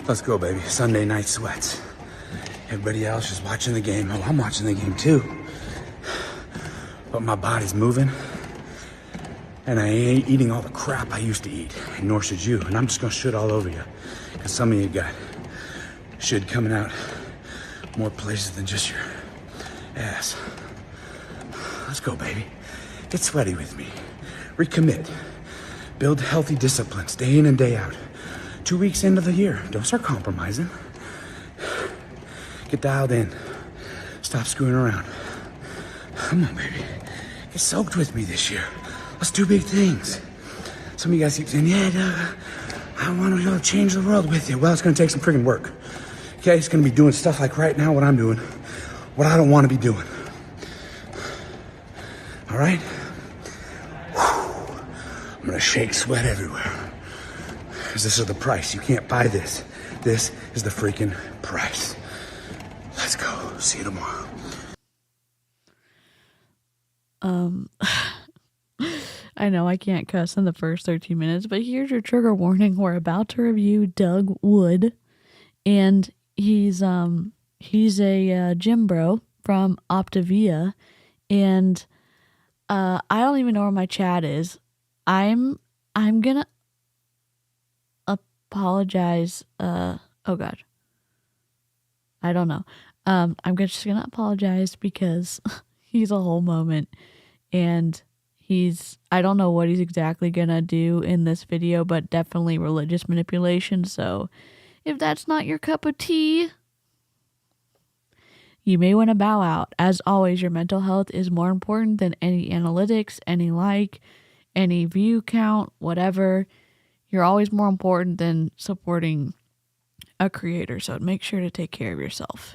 Let's go, baby. Sunday night sweats. Everybody else is watching the game. Oh, I'm watching the game too. But my body's moving. And I ain't eating all the crap I used to eat. And nor should you. And I'm just gonna shit all over you. Because some of you got shit coming out more places than just your ass. Let's go, baby. Get sweaty with me. Recommit. Build healthy disciplines day in and day out. 2 weeks into the year. Don't start compromising. Get dialed in. Stop screwing around. Come on, baby. Get soaked with me this year. Let's do big things. Some of you guys keep saying, yeah, Doug, I want to change the world with you. Well, it's going to take some friggin' work. Okay, it's going to be doing stuff like right now what I'm doing, what I don't want to be doing. All right? Whew. I'm going to shake sweat everywhere. Because this is the price. You can't buy this. This is the freaking price. Let's go. See you tomorrow. I know I can't cuss in the first 13 minutes, but here's your trigger warning. We're about to review Doug Wood, and he's a gym bro from Optavia, and I don't even know where my chat is. I'm gonna apologize. Oh God, I don't know. I'm just gonna apologize because he's a whole moment, and I don't know what he's exactly gonna do in this video, but definitely religious manipulation. So if that's not your cup of tea, you may want to bow out. As always, your mental health is more important than any analytics, any view count, whatever. You're always more important than supporting a creator. So make sure to take care of yourself.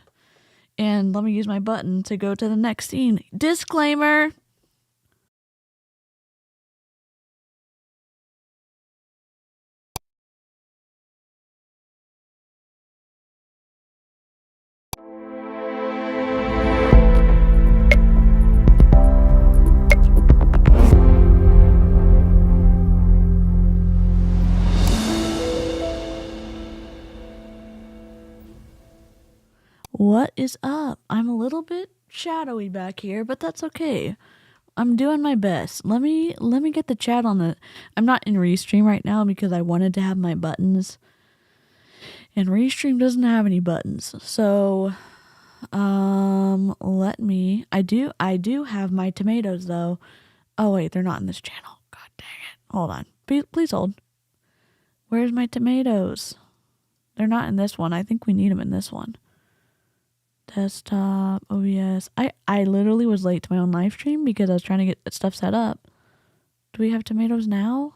And let me use my button to go to the next scene. Disclaimer. What is up? I'm a little bit shadowy back here, but that's okay. I'm doing my best. Let me get the chat on the... I'm not in Restream right now because I wanted to have my buttons. And Restream doesn't have any buttons. So, let me... I do have my tomatoes, though. Oh, wait, they're not in this channel. God dang it. Hold on. Please hold. Where's my tomatoes? They're not in this one. I think we need them in this one. Desktop, OBS. I literally was late to my own live stream because I was trying to get stuff set up. Do we have tomatoes now?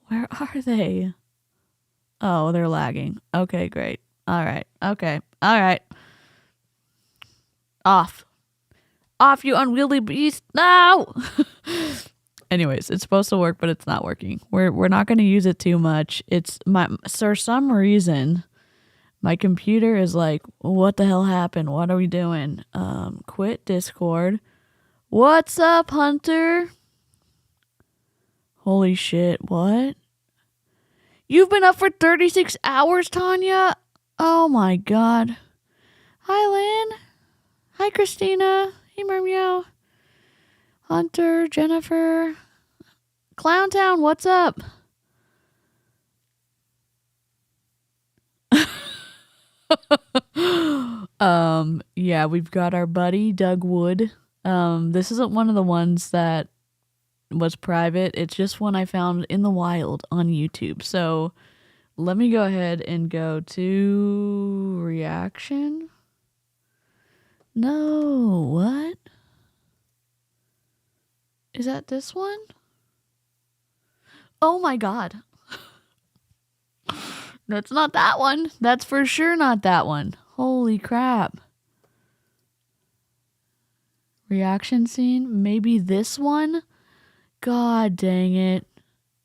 Where are they? Oh, they're lagging. Okay, great. All right. Okay. All right. Off, you unwieldy beast. No! Anyways, it's supposed to work, but it's not working. We're not going to use it too much. For some reason... My computer is like, what the hell happened? What are we doing? Quit Discord. What's up, Hunter? Holy shit, what? You've been up for 36 hours, Tanya? Oh my God. Hi, Lynn. Hi, Christina. Hey, Mermeow. Hunter, Jennifer. Clowntown, what's up? Yeah, we've got our buddy Doug Wood. This isn't one of the ones that was private. It's just one I found in the wild on YouTube. So let me go ahead and go to reaction. No, what? Is that this one? Oh my God. That's not that one. That's for sure not that one. Holy crap. Reaction scene? Maybe this one? God dang it.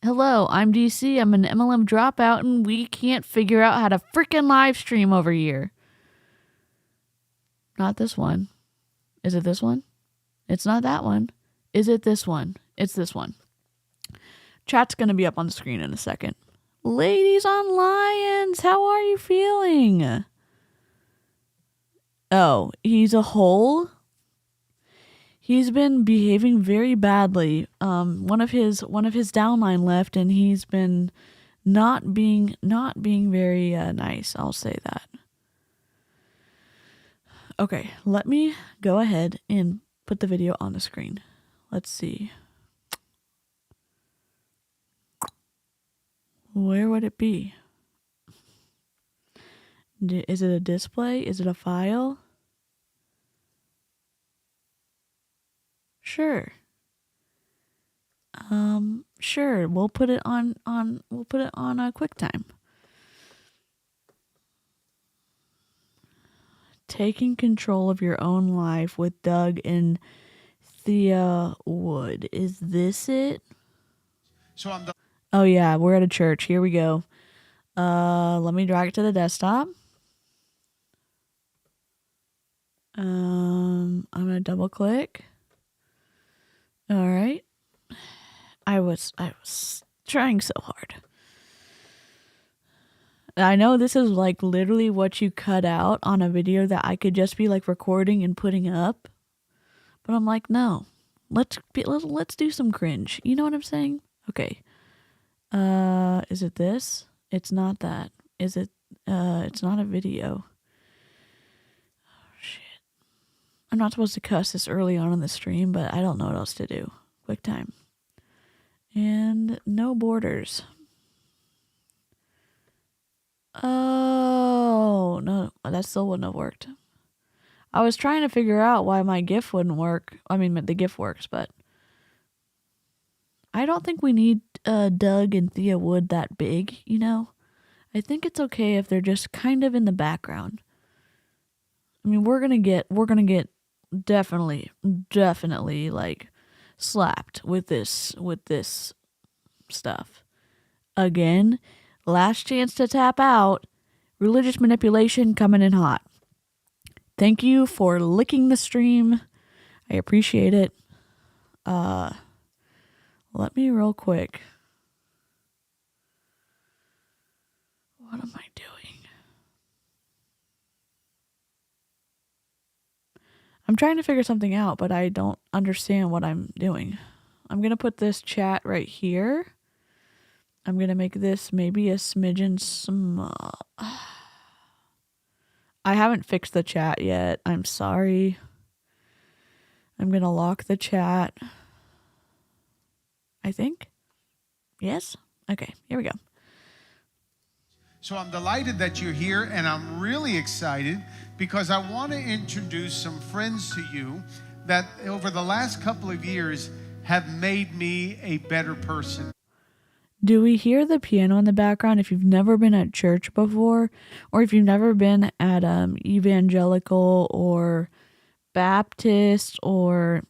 Hello, I'm DC. I'm an MLM dropout and we can't figure out how to freaking live stream over here. Not this one. Is it this one? It's not that one. Is it this one? It's this one. Chat's going to be up on the screen in a second. Ladies on Lions, how are you feeling? Oh, he's a hole? He's been behaving very badly. One of his downline left, and he's been not being very nice. I'll say that. Okay, let me go ahead and put the video on the screen. Let's see. Where would it be? Is it a display? Is it a file? Sure. Sure. We'll put it on QuickTime. Taking control of your own life with Doug and Thea Wood. Is this it? Oh yeah, we're at a church. Here we go. Let me drag it to the desktop. I'm gonna double click. All right. I was trying so hard. I know this is like literally what you cut out on a video that I could just be like recording and putting up, but I'm like, no, let's do some cringe. You know what I'm saying? Okay. Is it this? It's not that. Is it? It's not a video. Oh shit! I'm not supposed to cuss this early on in the stream, but I don't know what else to do. QuickTime. And no borders. Oh, no, that still wouldn't have worked. I was trying to figure out why my GIF wouldn't work. I mean, the GIF works, but I don't think we need Doug and Thea Wood that big, you know? I think it's okay if they're just kind of in the background. I mean, we're gonna get definitely like slapped with this stuff. Again, last chance to tap out. Religious manipulation coming in hot. Thank you for licking the stream. I appreciate it. Let me real quick. What am I doing? I'm trying to figure something out, but I don't understand what I'm doing. I'm going to put this chat right here. I'm going to make this maybe a smidgen small. I haven't fixed the chat yet. I'm sorry. I'm going to lock the chat. I think. Yes? Okay, here we go. So I'm delighted that you're here, and I'm really excited because I want to introduce some friends to you that over the last couple of years have made me a better person. Do we hear the piano in the background? If you've never been at church before, or if you've never been at evangelical or Baptist or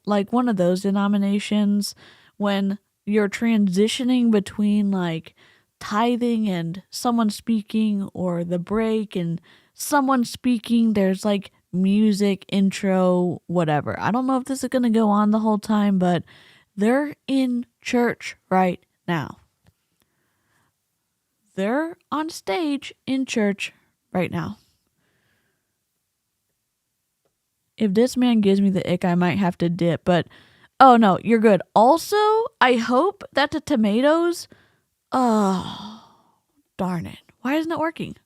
like one of those denominations, when you're transitioning between like tithing and someone speaking, or the break and someone speaking, there's like music, intro, whatever. I don't know if this is going to go on the whole time, but they're in church right now. They're on stage in church right now. If this man gives me the ick, I might have to dip, but oh no, you're good. Also, I hope that the tomatoes, oh, darn it. Why isn't it working?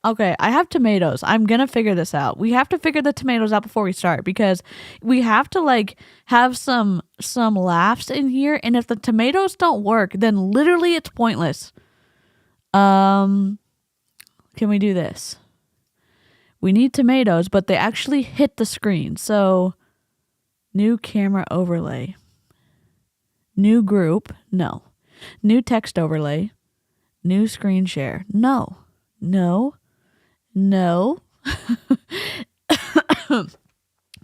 Okay, I have tomatoes. I'm going to figure this out. We have to figure the tomatoes out before we start, because we have to like have some laughs in here, and if the tomatoes don't work, then literally it's pointless. Can we do this? We need tomatoes, but they actually hit the screen. So, new camera overlay. New group. No. New text overlay. New screen share. No. No. No. All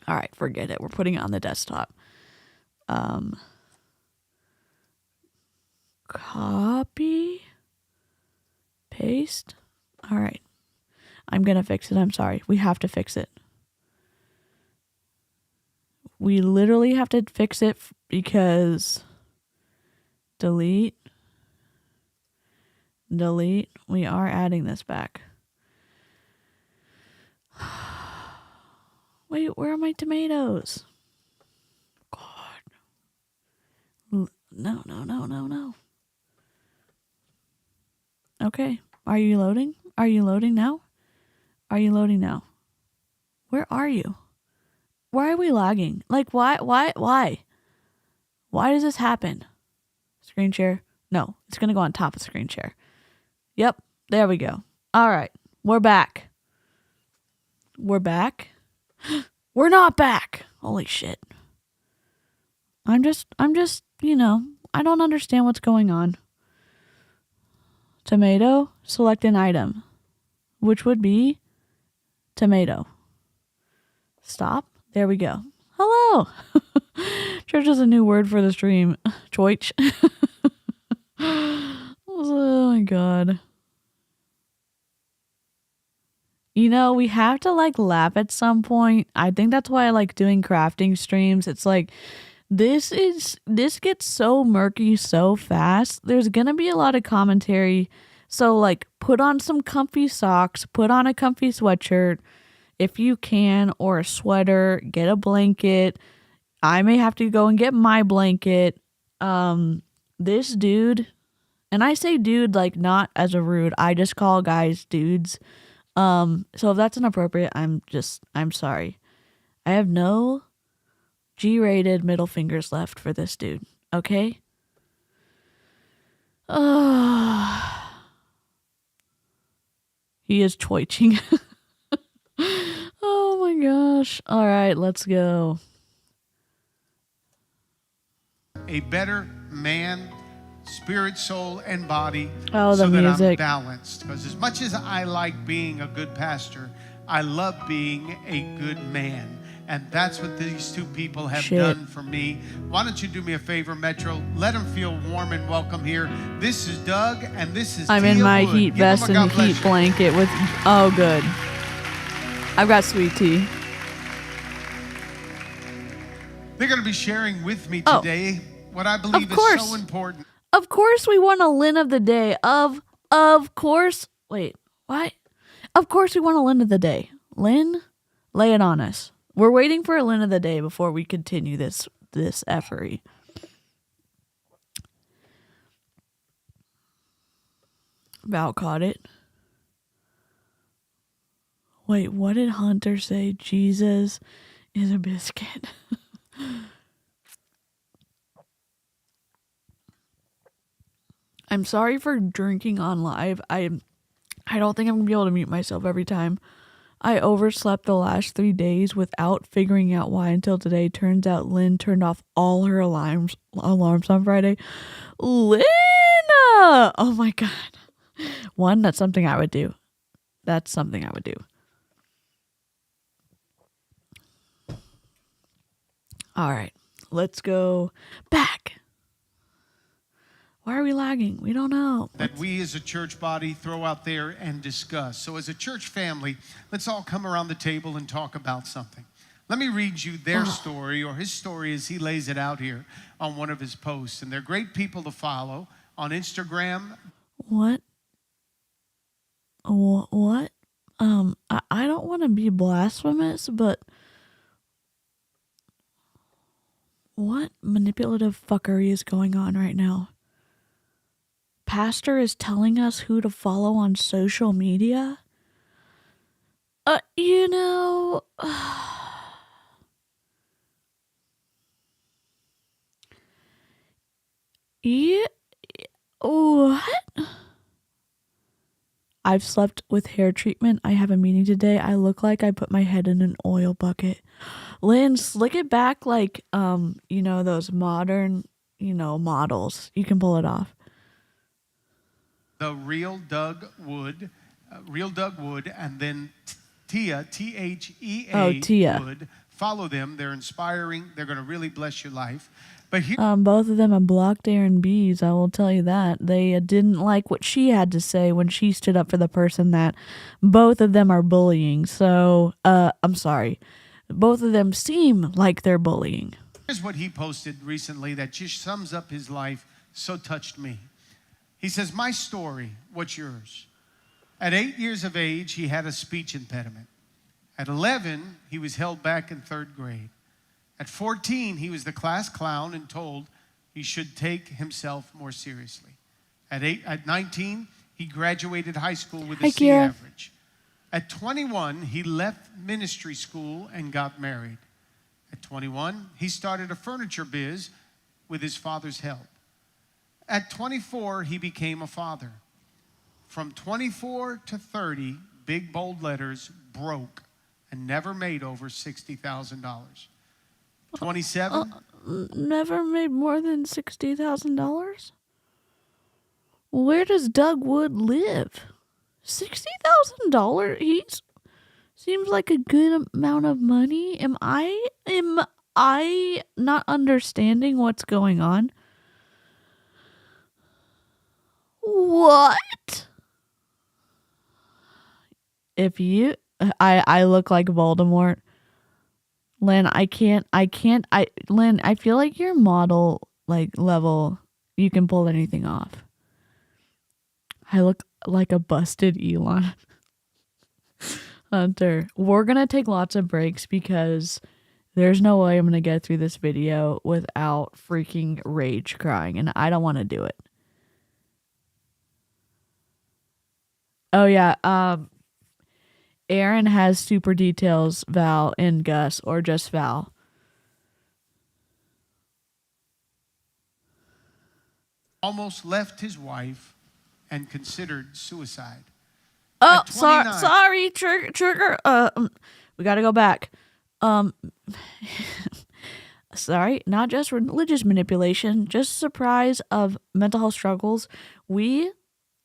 right, forget it. We're putting it on the desktop. Copy. Paste. All right. I'm going to fix it. I'm sorry. We have to fix it. We literally have to fix it because Delete. Delete. We are adding this back. Wait, where are my tomatoes? God. No, no, no, no, no. Okay. Are you loading? Are you loading now? Are you loading now? Where are you? Why are we lagging? Like, why? Why does this happen? Screen share? No, it's going to go on top of screen share. Yep, there we go. All right, we're back. We're back? We're not back. Holy shit. I'm just, you know, I don't understand what's going on. Tomato, select an item, which would be tomato. Stop. There we go. Hello. Church is a new word for the stream. Choich. Oh my God. You know, we have to like laugh at some point. I think that's why I like doing crafting streams. It's like this gets so murky so fast. There's gonna be a lot of commentary. So like put on some comfy socks, put on a comfy sweatshirt if you can, or a sweater, get a blanket. I may have to go and get my blanket. This dude, and I say dude like not as a rude, I just call guys dudes. So if that's inappropriate, I'm sorry. I have no G-rated middle fingers left for this dude. Okay? He is twitching. Oh my gosh. All right, let's go. A better man, spirit, soul, and body. Oh, the so that I'm music. balanced. Because as much as I like being a good pastor, I love being a good man. And that's what these two people have done for me. Why don't you do me a favor, Metro? Let them feel warm and welcome here. This is Doug, and this is I'm Thea in my Wood. heat Give vest them a and God bless heat you. blanket with... Oh, good. I've got sweet tea. They're going to be sharing with me Oh, today what I believe is course. so important. Of course we want a Lynn of the day. Of course. Wait, what? Of course we want a Lynn of the day. Lynn, lay it on us. We're waiting for a Lynn of the day before we continue this effery. Val caught it. Wait, what did Hunter say? Jesus is a biscuit. I'm sorry for drinking on live. I don't think I'm going to be able to mute myself every time. I overslept the last 3 days without figuring out why until today. Turns out Lynn turned off all her alarms on Friday. Lynn! Oh my God. One, that's something I would do. That's something I would do. All right. Let's go back. Why are we lagging? We don't know. That we as a church body throw out there and discuss. So as a church family, let's all come around the table and talk about something. Let me read you their story, or his story as he lays it out here on one of his posts. And they're great people to follow on Instagram. What? I don't want to be blasphemous, but what manipulative fuckery is going on right now? Pastor is telling us who to follow on social media? You know... Yeah... What? I've slept with hair treatment. I have a meeting today. I look like I put my head in an oil bucket. Lynn, slick it back like, you know, those modern, you know, models. You can pull it off. The Real Doug Wood, and then Thea, Thea. Oh, Thea. Wood. Follow them. They're inspiring. They're going to really bless your life. But here, Both of them have blocked Aaron B's. I will tell you that. They didn't like what she had to say when she stood up for the person that both of them are bullying. So, I'm sorry. Both of them seem like they're bullying. here's what he posted recently that just sums up his life so touched me. He says, my story, what's yours? At 8 years of age, he had a speech impediment. At 11, he was held back in 3rd grade. At 14, he was the class clown and told he should take himself more seriously. At 19, he graduated high school with a C average. At 21, he left ministry school and got married. At 21, he started a furniture biz with his father's help. At 24, he became a father. From 24 to 30, big bold letters, broke, and never made over $60,000. 27. Never made more than $60,000? Where does Doug Wood live? $60,000? He seems like a good amount of money. Am I not understanding what's going on? What? If you, I look like Voldemort. Lynn, Lynn, I feel like your model, level, you can pull anything off. I look like a busted Elon. Hunter, we're going to take lots of breaks because there's no way I'm going to get through this video without freaking rage crying, and I don't want to do it. Oh, yeah. Aaron has super details, Val and Gus, or just Val. Almost left his wife and considered suicide. Oh, sorry, trigger. We got to go back. Sorry, not just religious manipulation, just surprise of mental health struggles. We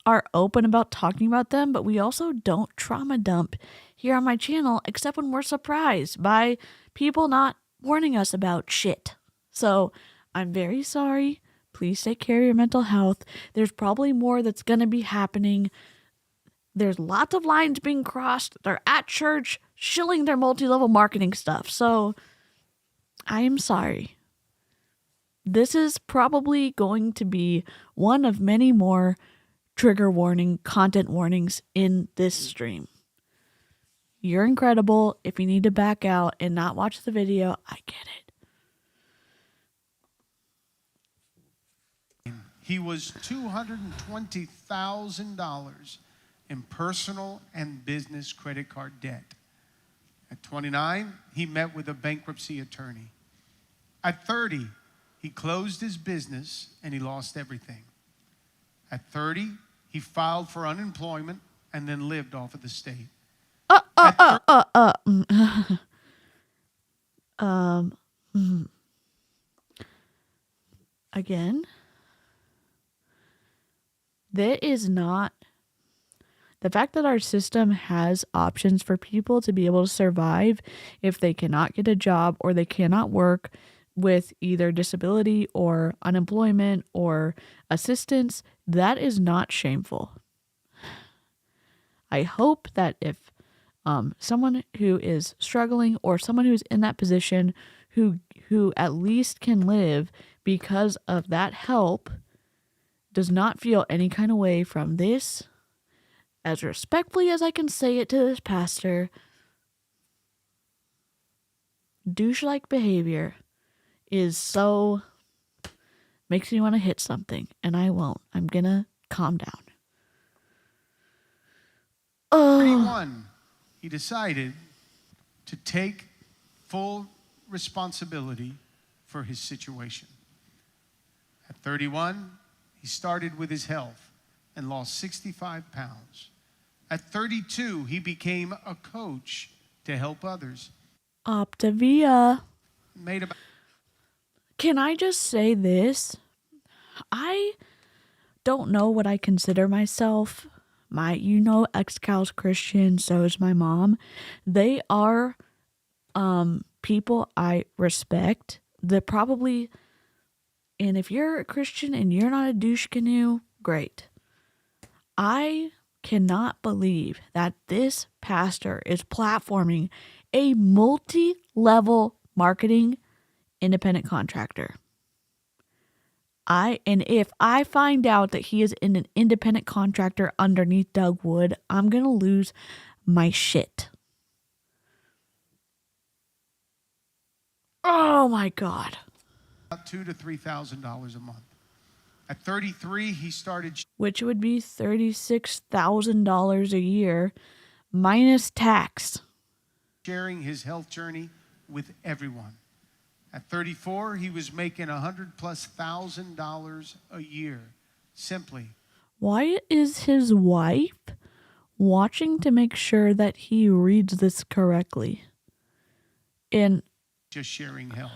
are open about talking about them, but we also don't trauma dump here on my channel, except when we're surprised by people not warning us about shit. So I'm very sorry. Please take care of your mental health. There's probably more that's going to be happening. There's lots of lines being crossed. They're at church shilling their multi-level marketing stuff. So I am sorry. This is probably going to be one of many more trigger warning, content warnings in this stream. You're incredible. If you need to back out and not watch the video, I get it. He was $220,000 in personal and business credit card debt. At 29, he met with a bankruptcy attorney. At 30, he closed his business and he lost everything. At 30, he filed for unemployment and then lived off of the state. Again, that is not the fact that our system has options for people to be able to survive if they cannot get a job or they cannot work with either disability or unemployment or assistance. That is not shameful. I hope that if someone who is struggling or someone who's in that position who at least can live because of that help does not feel any kind of way from this, as respectfully as I can say it to this pastor, douche-like behavior is so, makes me want to hit something, and I won't. I'm gonna calm down. 31, he decided to take full responsibility for his situation. At 31, he started with his health and lost 65 pounds. At 32, he became a coach to help others. Optavia. Can I just say this? I don't know what I consider myself. Ex-Cal's Christian, so is my mom. They are people I respect. They're probably, and if you're a Christian and you're not a douche canoe, great. I cannot believe that this pastor is platforming a multi-level marketing independent contractor. If I find out that he is in an independent contractor underneath Doug Wood, I'm going to lose my shit. Oh my God. About $2,000 to $3,000 a month. At 33, he started Which would be $36,000 a year minus tax. sharing his health journey with everyone. At 34, he was making $100,000+ a year, simply Why is his wife watching to make sure that he reads this correctly? And just sharing health.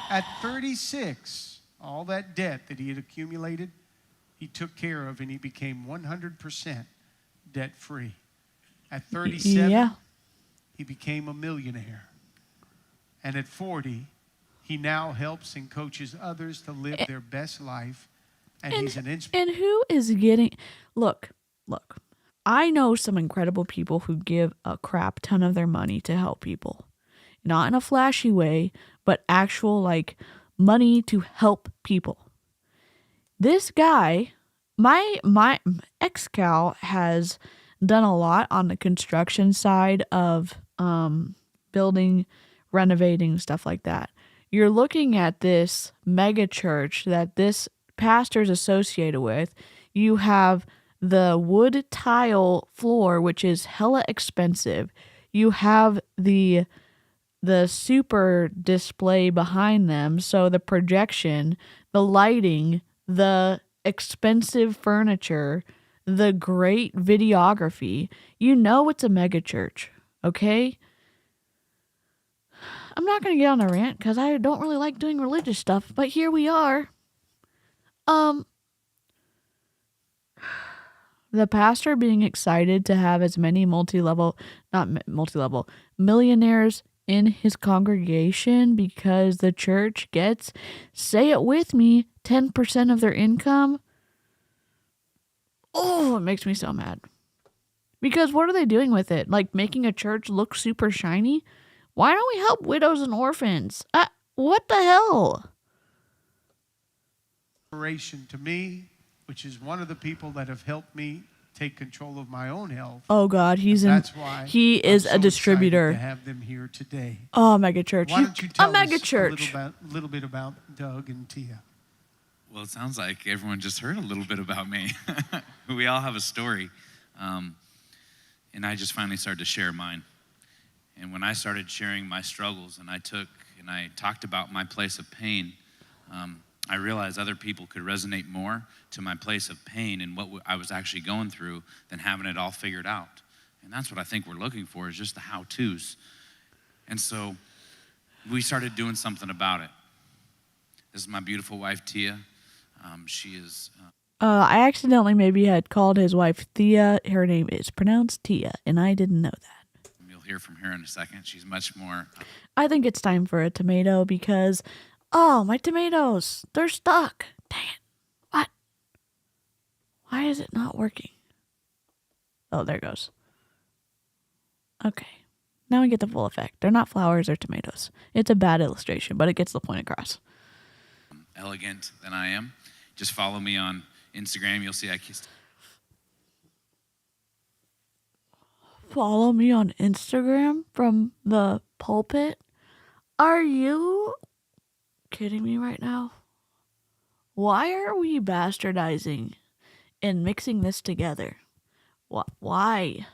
At 36, all that debt that he had accumulated, he took care of, and he became 100% debt-free. At 37, yeah. he became a millionaire. And at 40, he now helps and coaches others to live their best life. And he's an inspiration. And who is getting... Look. I know some incredible people who give a crap ton of their money to help people. Not in a flashy way, but actual, like, money to help people. This guy, my ex-cal has done a lot on the construction side of building, renovating, stuff like that. You're looking at this mega church that this pastor's associated with. You have the wood tile floor, which is hella expensive. You have the super display behind them, so the projection, the lighting, the expensive furniture, the great videography. You know it's a mega church, okay? I'm not going to get on a rant because I don't really like doing religious stuff, but here we are. The pastor being excited to have as many millionaires in his congregation because the church gets, say it with me, 10% of their income. Oh, it makes me so mad. Because what are they doing with it? Like making a church look super shiny? Why don't we help widows and orphans? What the hell? To me, which is one of the people that have helped me take control of my own health. Oh God, he is I'm a distributor. To have them here today. Oh, mega church. Why don't you tell a mega us church. a little bit about Doug and Thea? Well, it sounds like everyone just heard a little bit about me. We all have a story. And I just finally started to share mine. And when I started sharing my struggles and I talked about my place of pain, I realized other people could resonate more to my place of pain and what I was actually going through than having it all figured out. And that's what I think we're looking for, is just the how-tos. And so we started doing something about it. This is my beautiful wife, Thea. She is... I accidentally maybe had called his wife Thea. Her name is pronounced Tia, and I didn't know that. You'll hear from her in a second. She's much more... I think it's time for a tomato because... Oh, my tomatoes. They're stuck. Dang it. What? Why is it not working? Oh, there it goes. Okay. Now we get the full effect. They're not flowers, they're tomatoes. It's a bad illustration, but it gets the point across. Elegant than I am. Just follow me on Instagram. You'll see I kissed. Follow me on Instagram from the pulpit? Are you... kidding me right now? Why are we bastardizing and mixing this together? Why?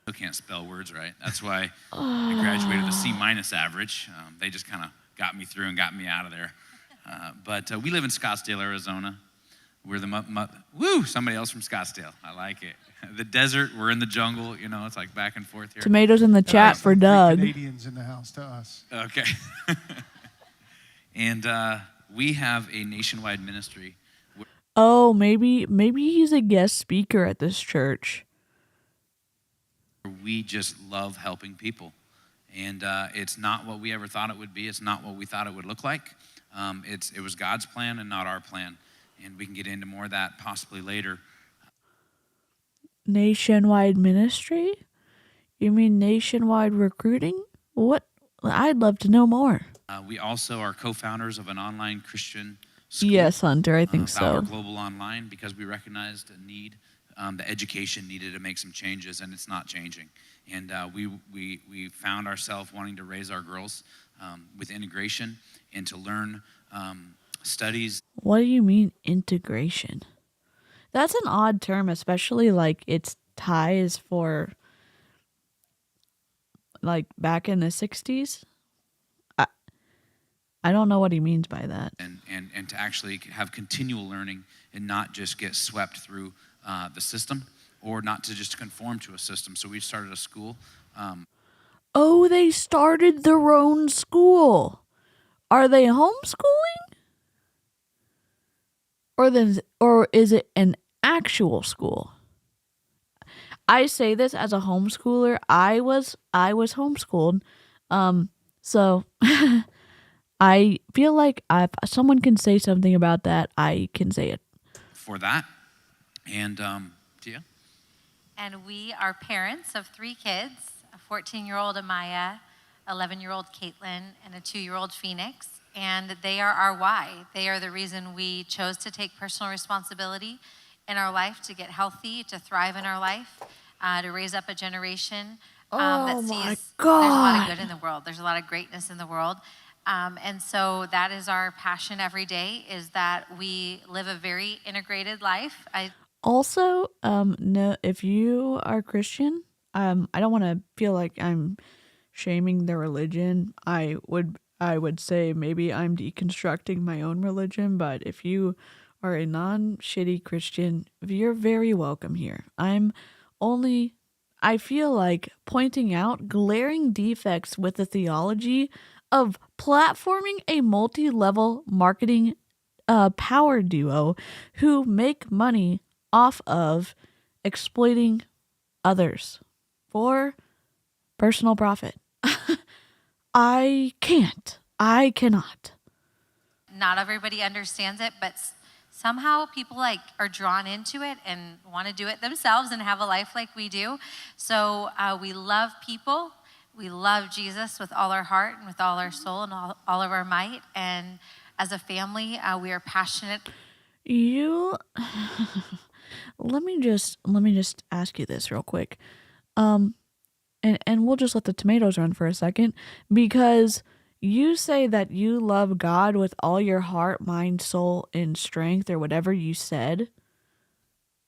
I can't spell words right. That's why I graduated with a C- average. They just kind of got me through and got me out of there. But we live in Scottsdale, Arizona. We're somebody else from Scottsdale. I like it. The desert, we're in the jungle. You know, it's like back and forth here. Tomatoes in the chat for Doug. Canadians in the house to us. Okay. And we have a nationwide ministry. Oh, maybe he's a guest speaker at this church. We just love helping people. And it's not what we ever thought it would be. It's not what we thought it would look like. It was God's plan and not our plan. And we can get into more of that possibly later. Nationwide ministry? You mean nationwide recruiting? What? I'd love to know more. We also are co-founders of an online Christian school. Yes, Hunter, I think Bauer so. Global Online, because we recognized a need. The education needed to make some changes, and it's not changing. And we found ourselves wanting to raise our girls with integration and to learn studies. What do you mean integration? That's an odd term, especially like its ties for like back in the 60s. I don't know what he means by that. And to actually have continual learning and not just get swept through the system, or not to just conform to a system. So we started a school. Oh, they started their own school. Are they homeschooling? Or is it an actual school? I say this as a homeschooler. I was homeschooled. So I feel like if someone can say something about that, I can say it. For that. And Thea? And we are parents of 3 kids, a 14-year-old Amaya, 11-year-old Caitlin, and a 2-year-old Phoenix. And they are our why. They are the reason we chose to take personal responsibility in our life, to get healthy, to thrive in our life, to raise up a generation that sees there's a lot of good in the world. There's a lot of greatness in the world. And so that is our passion every day, is that we live a very integrated life. Also, no, if you are Christian, I don't want to feel like I'm shaming the religion. I would say maybe I'm deconstructing my own religion, but if you are a non-shitty Christian, you're very welcome here. I feel like pointing out glaring defects with the theology of platforming a multi-level marketing power duo who make money off of exploiting others for personal profit. I cannot. Not everybody understands it, but somehow people are drawn into it and want to do it themselves and have a life like we do. So we love people. We love Jesus with all our heart and with all our soul and all of our might. And as a family, we are passionate. Let me just ask you this real quick. And we'll just let the tomatoes run for a second, because you say that you love God with all your heart, mind, soul, and strength, or whatever you said.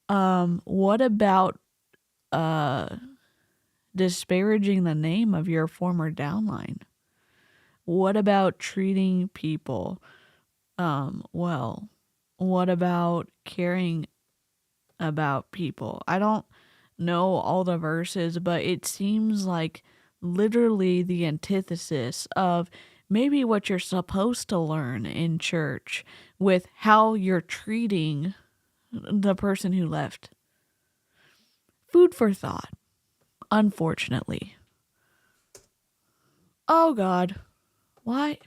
What about disparaging the name of your former downline? What about treating people well? What about caring about people? I don't know all the verses, but it seems like literally the antithesis of maybe what you're supposed to learn in church with how you're treating the person who left. Food for thought, unfortunately. Oh God. Why?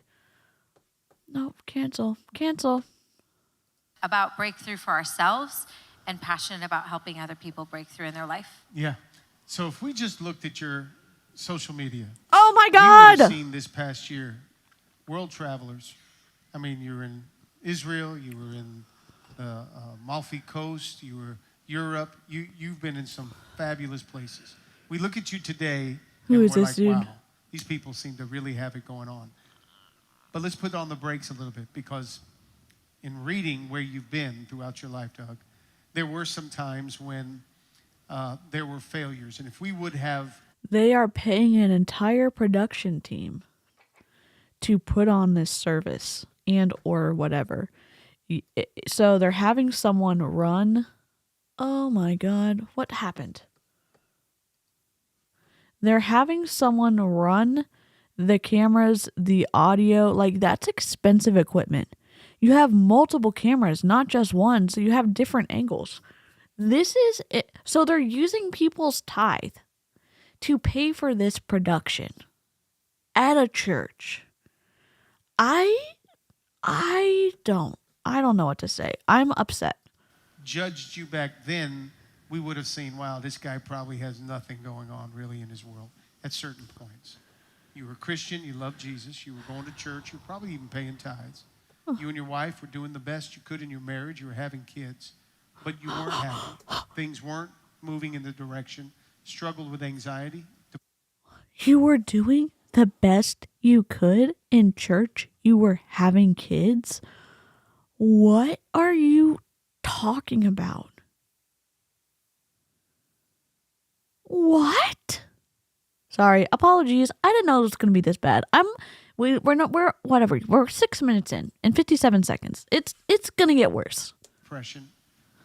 No, cancel. About breakthrough for ourselves and passionate about helping other people break through in their life. Yeah. So if we just looked at your social media. Oh my You would God. have seen this past year, world travelers. I mean, you were in Israel, you were in the Amalfi Coast, you were Europe. You've been in some fabulous places. We look at you today Who and is we're this like, dude? wow, these people seem to really have it going on. But let's put on the brakes a little bit, because in reading where you've been throughout your life, Doug, there were some times when there were failures. And if we would have... They are paying an entire production team to put on this service and or whatever. So they're having someone run. Oh my God, what happened? They're having someone run the cameras, the audio. Like, that's expensive equipment. You have multiple cameras, not just one, so you have different angles. This is it. So they're using people's tithe to pay for this production at a church. I don't know what to say. I'm upset. Judged you back then, we would have seen, wow, this guy probably has nothing going on really in his world at certain points. You were a Christian, you loved Jesus, you were going to church, you were probably even paying tithes. You and your wife were doing the best you could in your marriage. You were having kids, but you weren't happy. Things weren't moving in the direction. Struggled with anxiety. You were doing the best you could in church. You were having kids. What are you talking about? What? Sorry, apologies. I didn't know it was going to be this bad. We're 6 minutes in 57 seconds. It's going to get worse. Depression.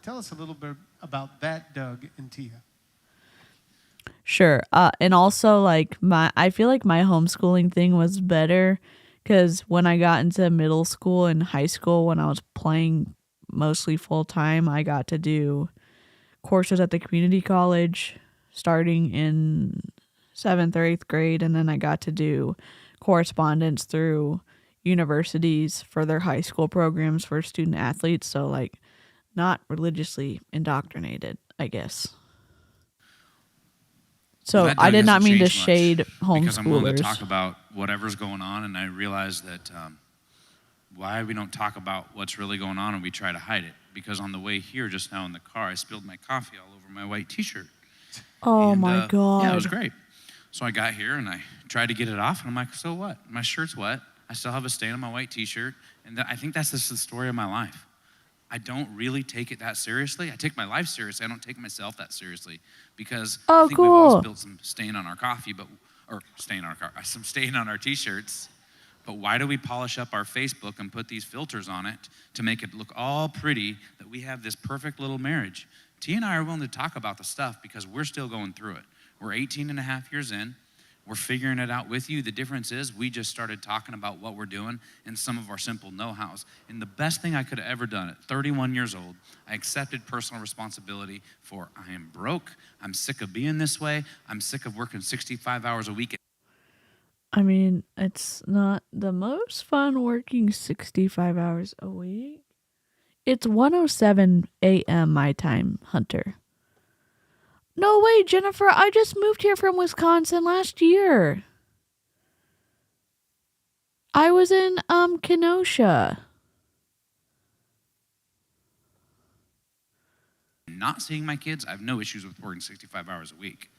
Tell us a little bit about that, Doug and Tia. Sure. And also I feel like my homeschooling thing was better because when I got into middle school and high school, when I was playing mostly full time, I got to do courses at the community college starting in 7th or 8th grade. And then I got to do correspondence through universities for their high school programs for student athletes. So not religiously indoctrinated, I guess. So Well, I did not mean to changed much shade because I'm willing to homeschoolers. talk about whatever's going on, and I realize that why we don't talk about what's really going on and we try to hide it. Because on the way here just now in the car, I spilled my coffee all over my white t-shirt. Oh And, my God. Yeah, it was great. So I got here and I tried to get it off, and I'm like, so what? My shirt's wet. I still have a stain on my white t-shirt, and I think that's just the story of my life. I don't really take it that seriously. I take my life seriously. I don't take myself that seriously because I think we've all spilled some stain on our coffee, some stain on our t-shirts. But why do we polish up our Facebook and put these filters on it to make it look all pretty that we have this perfect little marriage? T and I are willing to talk about the stuff because we're still going through it. We're 18 and a half years in. We're figuring it out with you. The difference is we just started talking about what we're doing and some of our simple know-hows. And the best thing I could have ever done at 31 years old, I accepted personal responsibility for I am broke. I'm sick of being this way. I'm sick of working 65 hours a week. I mean, it's not the most fun working 65 hours a week. It's 1:07 a.m. my time, Hunter. No way, Jennifer. I just moved here from Wisconsin last year. I was in Kenosha. Not seeing my kids, I have no issues with working 65 hours a week.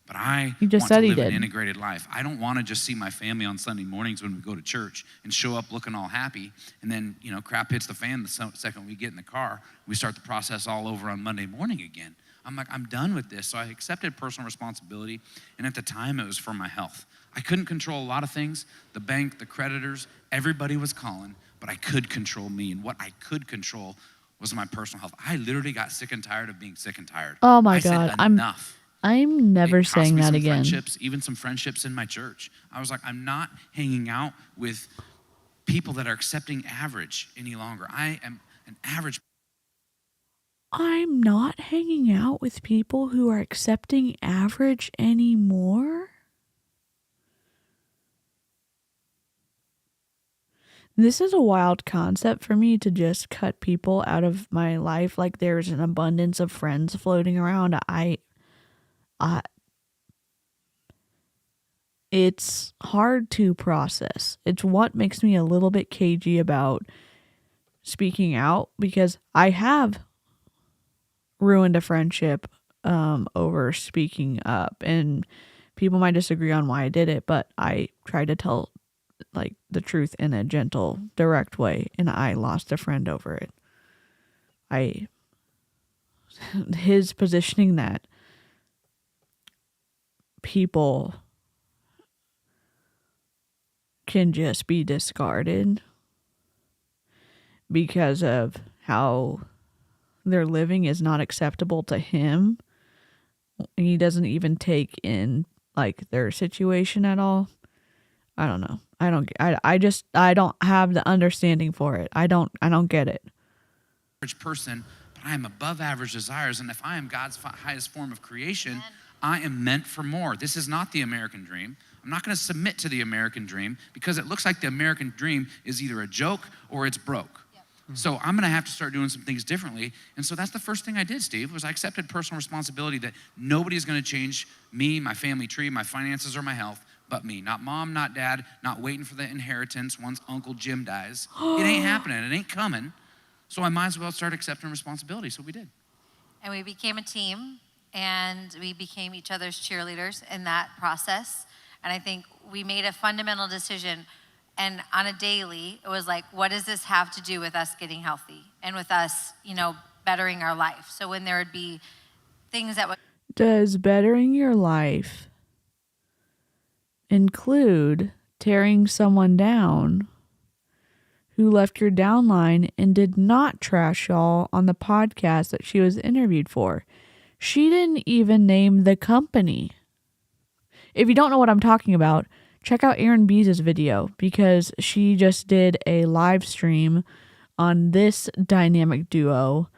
But I You just want said to he live an did. integrated life. I don't want to just see my family on Sunday mornings when we go to church and show up looking all happy, and then, crap hits the fan the second we get in the car. We start the process all over on Monday morning again. I'm like, I'm done with this. So I accepted personal responsibility, and at the time, it was for my health. I couldn't control a lot of things. The bank, the creditors, everybody was calling, but I could control me, and what I could control was my personal health. I literally got sick and tired of being sick and tired. Oh my I God, said, enough. I'm never It cost saying me that some again. Friendships, even some friendships in my church. I was like, I'm not hanging out with people that are accepting average any longer. I am an average. I'm not hanging out with people who are accepting average anymore. This is a wild concept for me to just cut people out of my life. Like there's an abundance of friends floating around. It's hard to process. It's what makes me a little bit cagey about speaking out because I have ruined a friendship over speaking up, and people might disagree on why I did it, but I tried to tell the truth in a gentle, direct way, and I lost a friend over it. His positioning that people can just be discarded because of how their living is not acceptable to him. He doesn't even take in their situation at all. I don't know. I don't have the understanding for it. I don't get it. Average person, but I am above average desires, and if I am God's highest form of creation, I am meant for more. This is not the American dream. I'm not going to submit to the American dream because it looks like the American dream is either a joke or it's broke. So I'm going to have to start doing some things differently. And so that's the first thing I did, Steve, was I accepted personal responsibility that nobody is going to change me, my family tree, my finances, or my health, but me. Not mom, not dad, not waiting for the inheritance once Uncle Jim dies. It ain't happening. It ain't coming. So I might as well start accepting responsibility. So we did. And we became a team, and we became each other's cheerleaders in that process. And I think we made a fundamental decision. And on a daily, it was like, what does this have to do with us getting healthy and with us, bettering our life? So when there would be things that would... Does bettering your life include tearing someone down who left your downline and did not trash y'all on the podcast that she was interviewed for? She didn't even name the company. If you don't know what I'm talking about, check out Aaron Bees' video, because she just did a live stream on this dynamic duo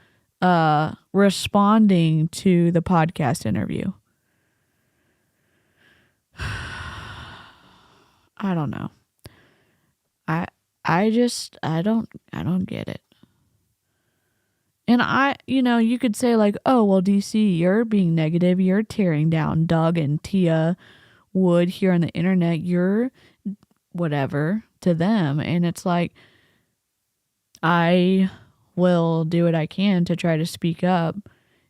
responding to the podcast interview. I don't know. I don't get it. And you could say like, oh, well, DC, you're being negative. You're tearing down Doug and Thea Wood here on the internet. You're whatever to them. And it's like, I will do what I can to try to speak up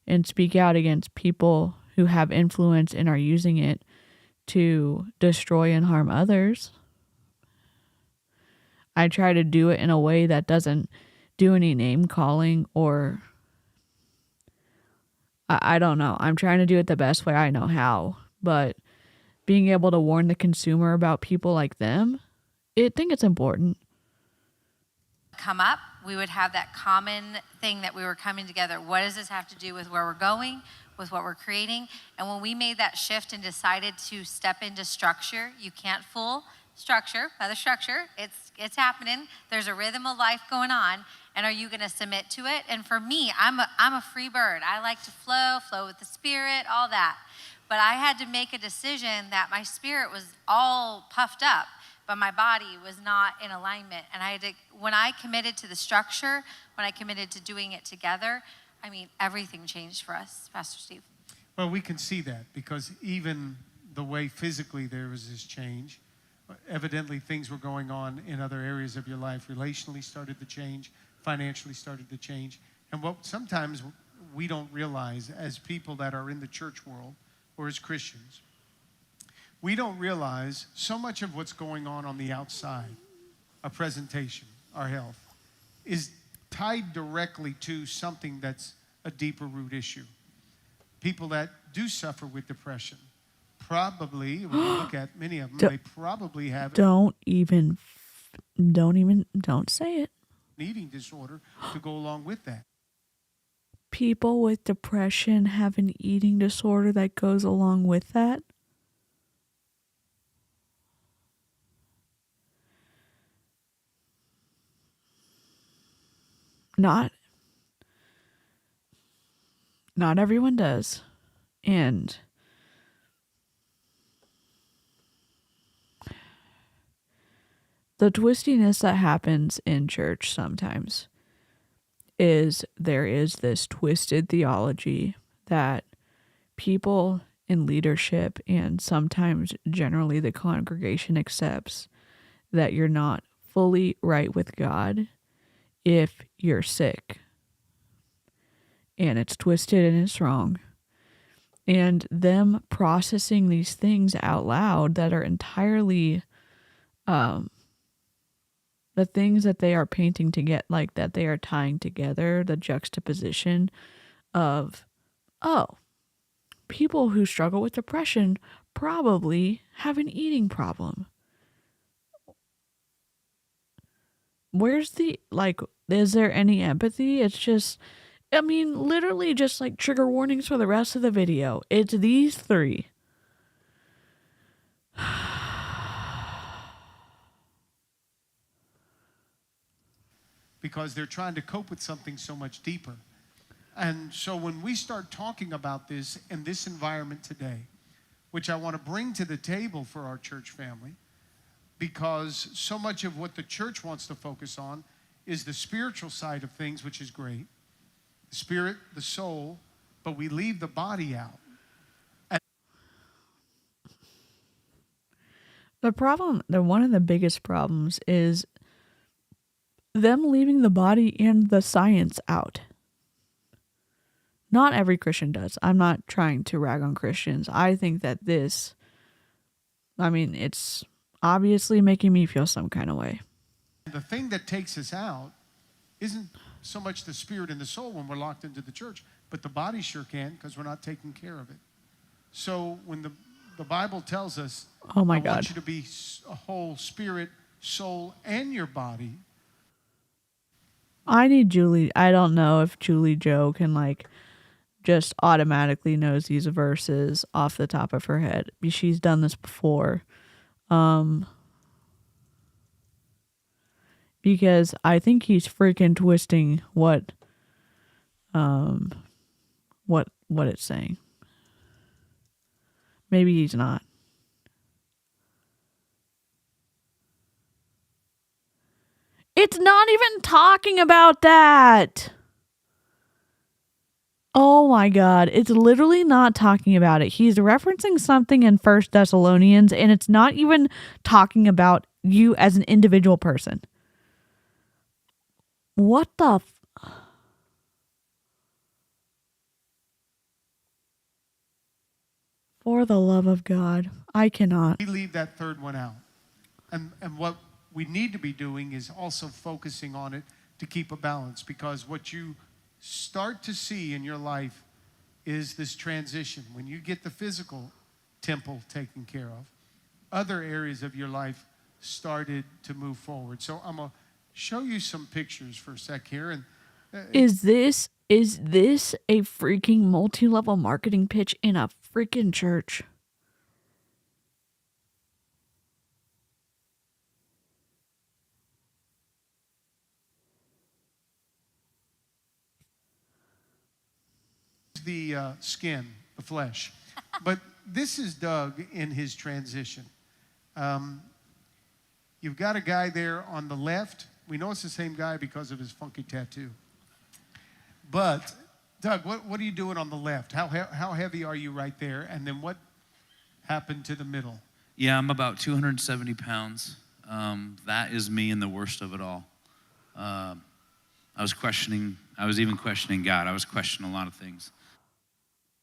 and speak out against people who have influence and are using it to destroy and harm others. I try to do it in a way that doesn't do any name calling, or I don't know. I'm trying to do it the best way I know how, but being able to warn the consumer about people like them, I think it's important. Come up, we would have that common thing that we were coming together. What does this have to do with where we're going, with what we're creating? And when we made that shift and decided to step into structure, you can't fool structure by the structure. It's happening. There's a rhythm of life going on. And are you going to submit to it? And for me, I'm a free bird. I like to flow with the Spirit, all that. But I had to make a decision that my spirit was all puffed up, but my body was not in alignment. And when I committed to the structure, when I committed to doing it together, everything changed for us, Pastor Steve. Well, we can see that, because even the way physically there was this change, evidently things were going on in other areas of your life. Relationally started to change, financially started to change. And what sometimes we don't realize as people that are in the church world or as Christians, we don't realize so much of what's going on the outside, our presentation, our health, is tied directly to something that's a deeper root issue. People that do suffer with depression, probably, when you look at many of them, they probably have don't say it. An eating disorder to go along with that. People with depression have an eating disorder that goes along with that? Not everyone does. And the twistiness that happens in church sometimes is there is this twisted theology that people in leadership and sometimes generally the congregation accepts, that you're not fully right with God if you're sick. And it's twisted and it's wrong. And them processing these things out loud that are entirely the things that they are painting to get, like that they are tying together, the juxtaposition of, oh, people who struggle with depression probably have an eating problem. Where's is there any empathy? It's just, literally just like trigger warnings for the rest of the video. It's these three. Because they're trying to cope with something so much deeper. And so when we start talking about this in this environment today, which I want to bring to the table for our church family, because so much of what the church wants to focus on is the spiritual side of things, which is great. The spirit, the soul, but we leave the body out. One of the biggest problems is them leaving the body and the science out. Not every Christian does. I'm not trying to rag on Christians. I think that it's obviously making me feel some kind of way. The thing that takes us out isn't so much the spirit and the soul when we're locked into the church, but the body sure can, because we're not taking care of it. So when the Bible tells us, oh my I God, want you to be a whole spirit, soul, and your body. I need Julie. I don't know if Julie Joe can just automatically knows these verses off the top of her head. She's done this before. Because I think he's freaking twisting what it's saying. Maybe he's not. It's not even talking about that. Oh my God. It's literally not talking about it. He's referencing something in 1 Thessalonians, and it's not even talking about you as an individual person. What the for the love of God, I cannot. We leave that third one out. And what we need to be doing is also focusing on it to keep a balance, because what you start to see in your life is this transition. When you get the physical temple taken care of, other areas of your life started to move forward. So I'm going to show you some pictures for a sec here. And Is this a freaking multi-level marketing pitch in a freaking church? the skin, the flesh. But this is Doug in his transition. You've got a guy there on the left. We know it's the same guy because of his funky tattoo. But, Doug, what are you doing on the left? How heavy are you right there? And then what happened to the middle? Yeah, I'm about 270 pounds. That is me in the worst of it all. I was even questioning God. I was questioning a lot of things.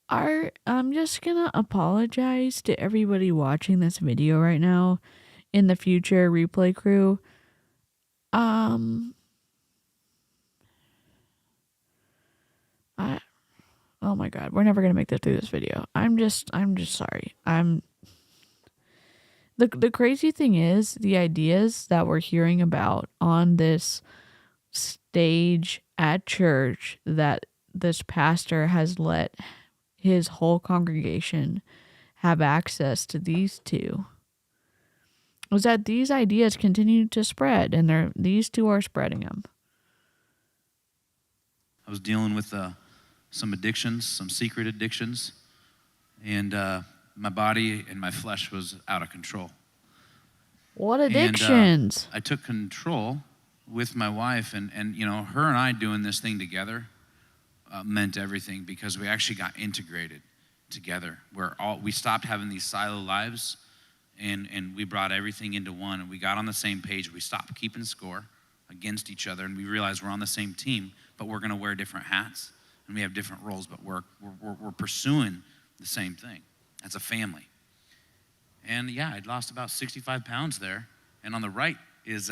I'm just gonna apologize to everybody watching this video right now. In the future, replay crew. Oh my God, we're never gonna make it through this video. I'm just sorry. The crazy thing is the ideas that we're hearing about on this stage at church that this pastor has let his whole congregation have access to these two was that these ideas continue to spread, and these two are spreading them. I was dealing with some addictions, some secret addictions, and my body and my flesh was out of control. What addictions? And, I took control with my wife, and her and I doing this thing together meant everything, because we actually got integrated together. We stopped having these silo lives, and we brought everything into one, and we got on the same page. We stopped keeping score against each other, and we realized we're on the same team, but we're going to wear different hats, and we have different roles, but we're pursuing the same thing as a family. And yeah, I'd lost about 65 pounds there, and on the right is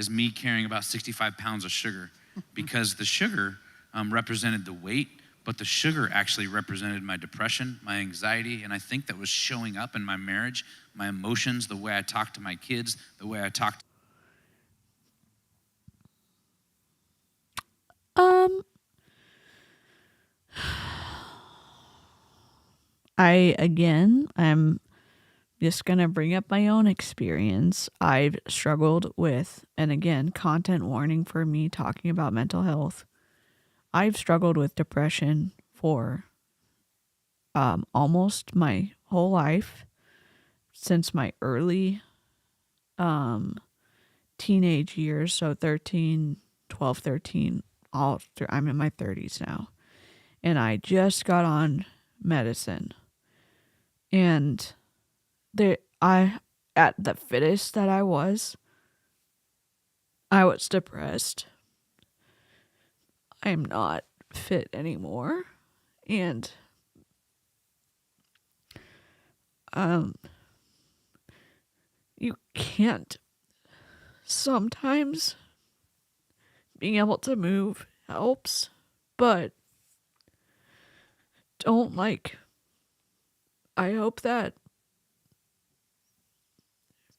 me carrying about 65 pounds of sugar, because the sugar represented the weight, but the sugar actually represented my depression, my anxiety, and I think that was showing up in my marriage, my emotions, the way I talked to my kids, the way I talked. I'm just going to bring up my own experience. I've struggled with, and again, content warning for me talking about mental health. I've struggled with depression for almost my whole life, since my early teenage years, so 13, I'm in my 30s now. And I just got on medicine. And at the fittest that I was depressed. I am not fit anymore. And you can't. Sometimes being able to move helps, but don't I hope that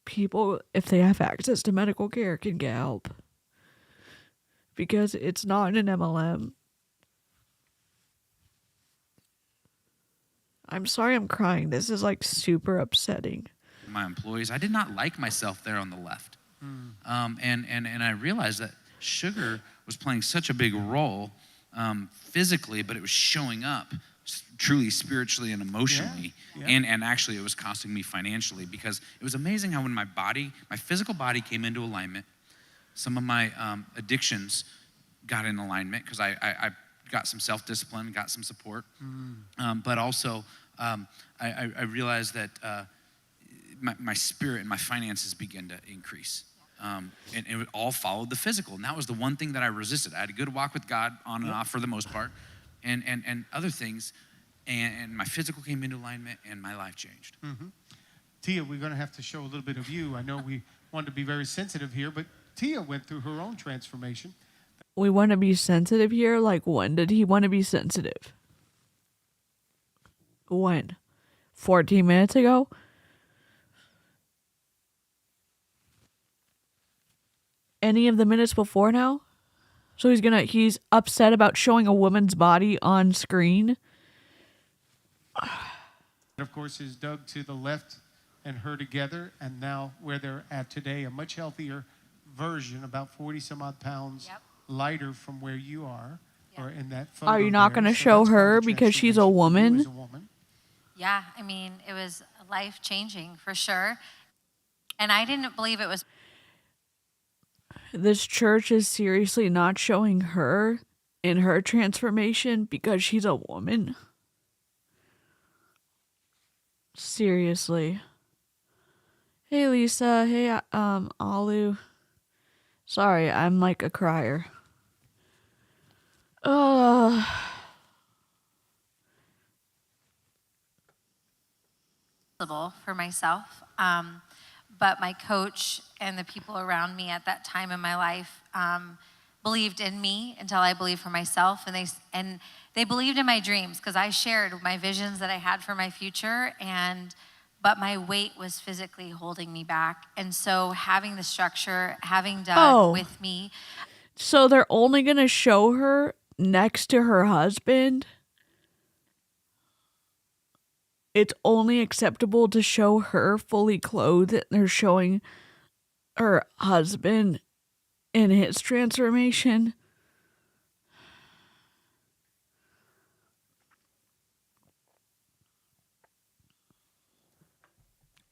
people, if they have access to medical care, can get help. Because it's not an MLM. I'm sorry I'm crying. This is like super upsetting. My employees, I did not like myself there on the left. And I realized that sugar was playing such a big role physically, but it was showing up truly spiritually and emotionally. Yeah. And actually it was costing me financially, because it was amazing how when my physical body came into alignment, some of my addictions got in alignment, because I got some self-discipline, got some support. But also I realized that my spirit and my finances began to increase. And it all followed the physical. And that was the one thing that I resisted. I had a good walk with God on and off for the most part, and other things. And my physical came into alignment, and my life changed. Thea, we're going to have to show a little bit of you. I know we want to be very sensitive here, but Thea went through her own transformation. We want to be sensitive here? Like, when did he want to be sensitive? When? 14 minutes ago? Any of the minutes before now? So he's upset about showing a woman's body on screen? Of course, is Doug to the left and her together, and now where they're at today, a much healthier version, about 40 some odd pounds lighter from where you are, or in that photo. Are you not going to show that's part her of the because she's a transformation for you woman? as a woman. Yeah, I mean, it was life-changing for sure. And I didn't believe it was. This church is seriously not showing her in her transformation because she's a woman? Seriously. Hey, Lisa. Hey, Alu. Sorry, I'm like a crier. For myself. But my coach and the people around me at that time in my life believed in me until I believed for myself. And they believed in my dreams, because I shared my visions that I had for my future, but my weight was physically holding me back. And so having the structure, having Doug with me. So they're only going to show her next to her husband? It's only acceptable to show her fully clothed, and they're showing her husband in his transformation?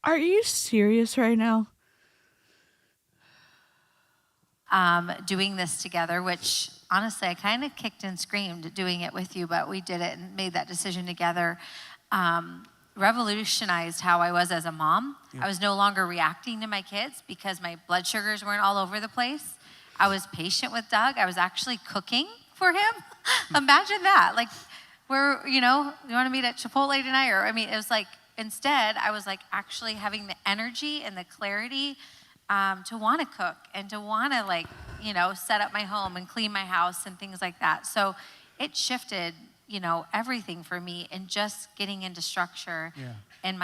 Are you serious right now? Doing this together, which honestly, I kind of kicked and screamed doing it with you, but we did it and made that decision together. Revolutionized how I was as a mom. I was no longer reacting to my kids because my blood sugars weren't all over the place. I was patient with Doug. I was actually cooking for him. Imagine that. Like, you want to meet at Chipotle tonight? Or, it was like, instead, I was like actually having the energy and the clarity to want to cook and to want to set up my home and clean my house and things like that. So it shifted, everything for me, and just getting into structure and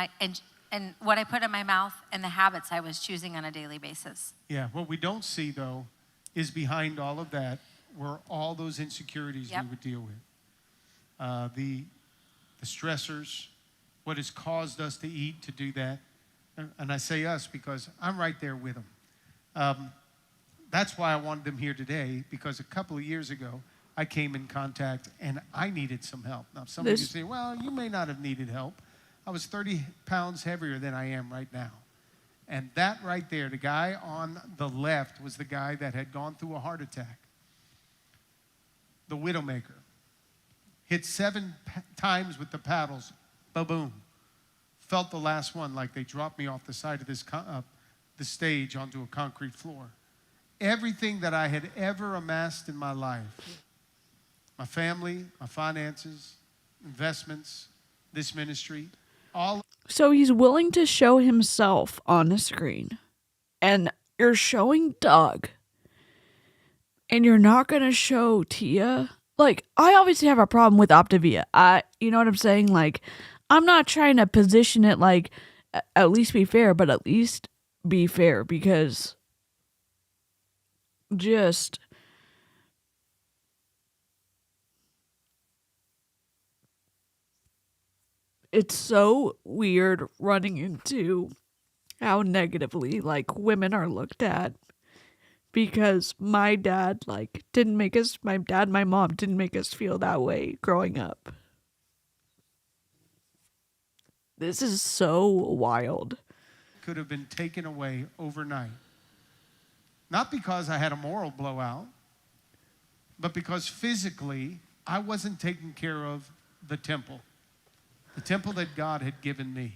and what I put in my mouth and the habits I was choosing on a daily basis. Yeah, what we don't see though is behind all of that were all those insecurities we would deal with. The stressors, what has caused us to eat, to do that. And I say us because I'm right there with them. That's why I wanted them here today, because a couple of years ago, I came in contact and I needed some help. Now, some of you say, well, you may not have needed help. I was 30 pounds heavier than I am right now. And that right there, the guy on the left was the guy that had gone through a heart attack. The Widowmaker. Hit 7 times with the paddles. Ba-boom. felt the last one, like they dropped me off the side of the stage onto a concrete floor. Everything that I had ever amassed in my life, my family, my finances, investments, this ministry, all. So he's willing to show himself on the screen. And you're showing Doug. And you're not going to show Thea. Like, I obviously have a problem with Optavia. You know what I'm saying? Like, I'm not trying to position it like, at least be fair, but at least be fair, because just it's so weird running into how negatively like women are looked at, because my dad my mom didn't make us feel that way growing up. This is so wild. Could have been taken away overnight. Not because I had a moral blowout, but because physically I wasn't taking care of the temple that God had given me.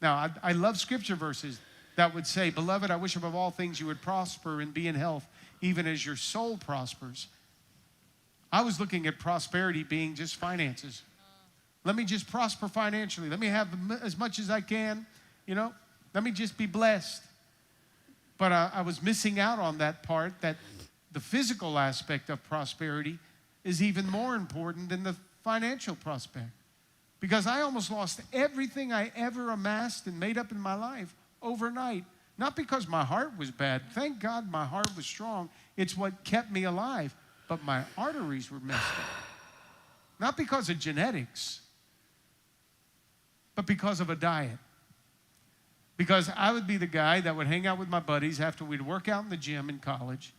Now, I love scripture verses that would say, "Beloved, I wish above all things you would prosper and be in health, even as your soul prospers." I was looking at prosperity being just finances. Let me just prosper financially. Let me have as much as I can, you know. Let me just be blessed. But I was missing out on that part, that the physical aspect of prosperity is even more important than the financial prospect. Because I almost lost everything I ever amassed and made up in my life overnight. Not because my heart was bad. Thank God my heart was strong. It's what kept me alive. But my arteries were messed up. Not because of genetics, but because of a diet. Because I would be the guy that would hang out with my buddies after we'd work out in the gym in college,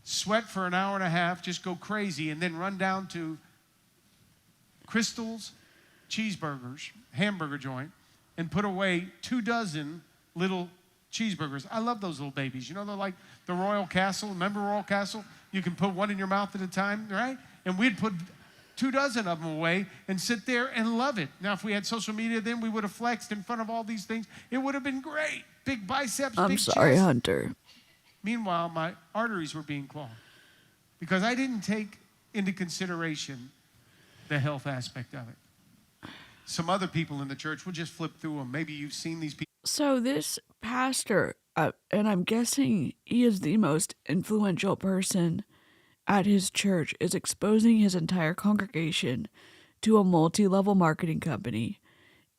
sweat for an hour and a half, just go crazy, and then run down to Crystal's cheeseburgers, hamburger joint, and put away 24 little cheeseburgers. I love those little babies. You know, they're like the Royal Castle. Remember Royal Castle? You can put one in your mouth at a time, right? And we'd put 24 of them away and sit there and love it. Now, if we had social media then, we would have flexed in front of all these things. It would have been great. Big biceps, I'm big sorry, chest. Hunter. Meanwhile, my arteries were being clogged because I didn't take into consideration the health aspect of it. Some other people in the church, we'll just flip through them. Maybe you've seen these people. So this pastor, and I'm guessing he is the most influential person at his church, is exposing his entire congregation to a multi-level marketing company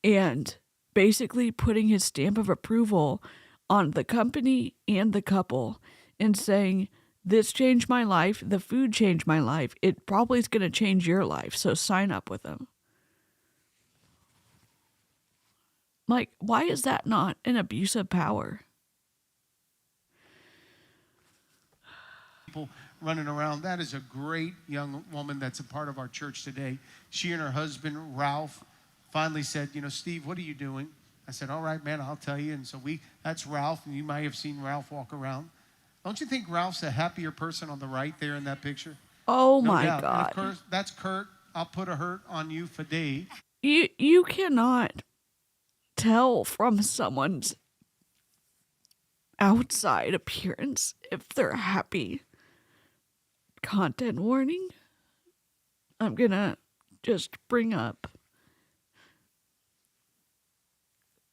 and basically putting his stamp of approval on the company and the couple and saying, "This changed my life. The food changed my life. It probably is going to change your life. So sign up with them." Like, why is that not an abuse of power? People running around. That is a great young woman that's a part of our church today. She and her husband, Ralph, finally said, "You know, Steve, what are you doing?" I said, "All right, man, I'll tell you." And so that's Ralph, and you might have seen Ralph walk around. Don't you think Ralph's a happier person on the right there in that picture? Oh No my doubt. And God. of course, that's Kurt. I'll put a hurt on you for Dave. You cannot tell from someone's outside appearance if they're happy. Content warning. I'm gonna just bring up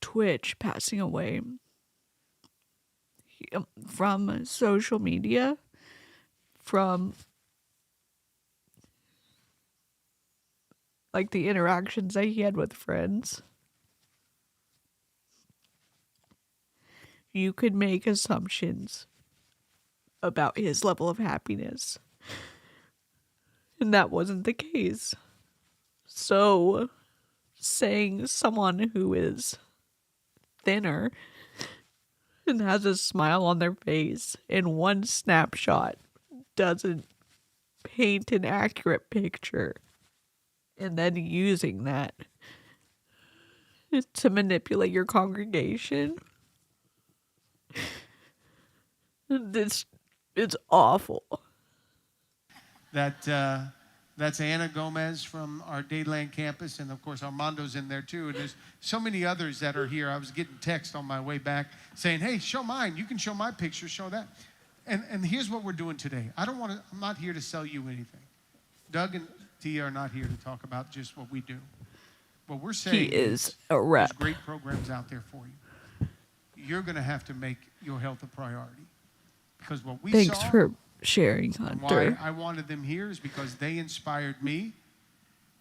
Twitch passing away from social media, from like the interactions that he had with friends. You could make assumptions about his level of happiness. And that wasn't the case. So, saying someone who is thinner and has a smile on their face in one snapshot doesn't paint an accurate picture, and then using that to manipulate your congregation, it's awful. That That's Anna Gomez from our Dayland campus, and of course Armando's in there too. And there's so many others that are here. I was getting text on my way back saying, "Hey, show mine. You can show my picture. Show that." And here's what we're doing today. I'm not here to sell you anything. Doug and Thea are not here to talk about just what we do. What we're saying He is a rep. there's great programs out there for you. You're going to have to make your health a priority, because what we Thanks saw. for sharing, And Hunter. why I wanted them here is because they inspired me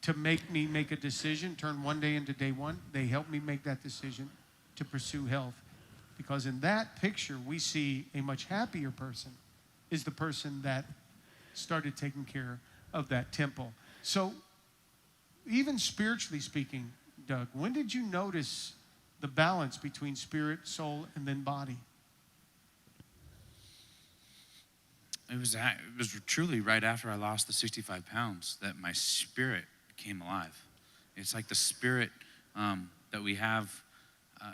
to make me make a decision, turn one day into day one. They helped me make that decision to pursue health. Because in that picture, we see a much happier person is the person that started taking care of that temple. So even spiritually speaking, Doug, when did you notice the balance between spirit, soul, and then body? It was truly right after I lost the 65 pounds that my spirit came alive. It's like the spirit that we have.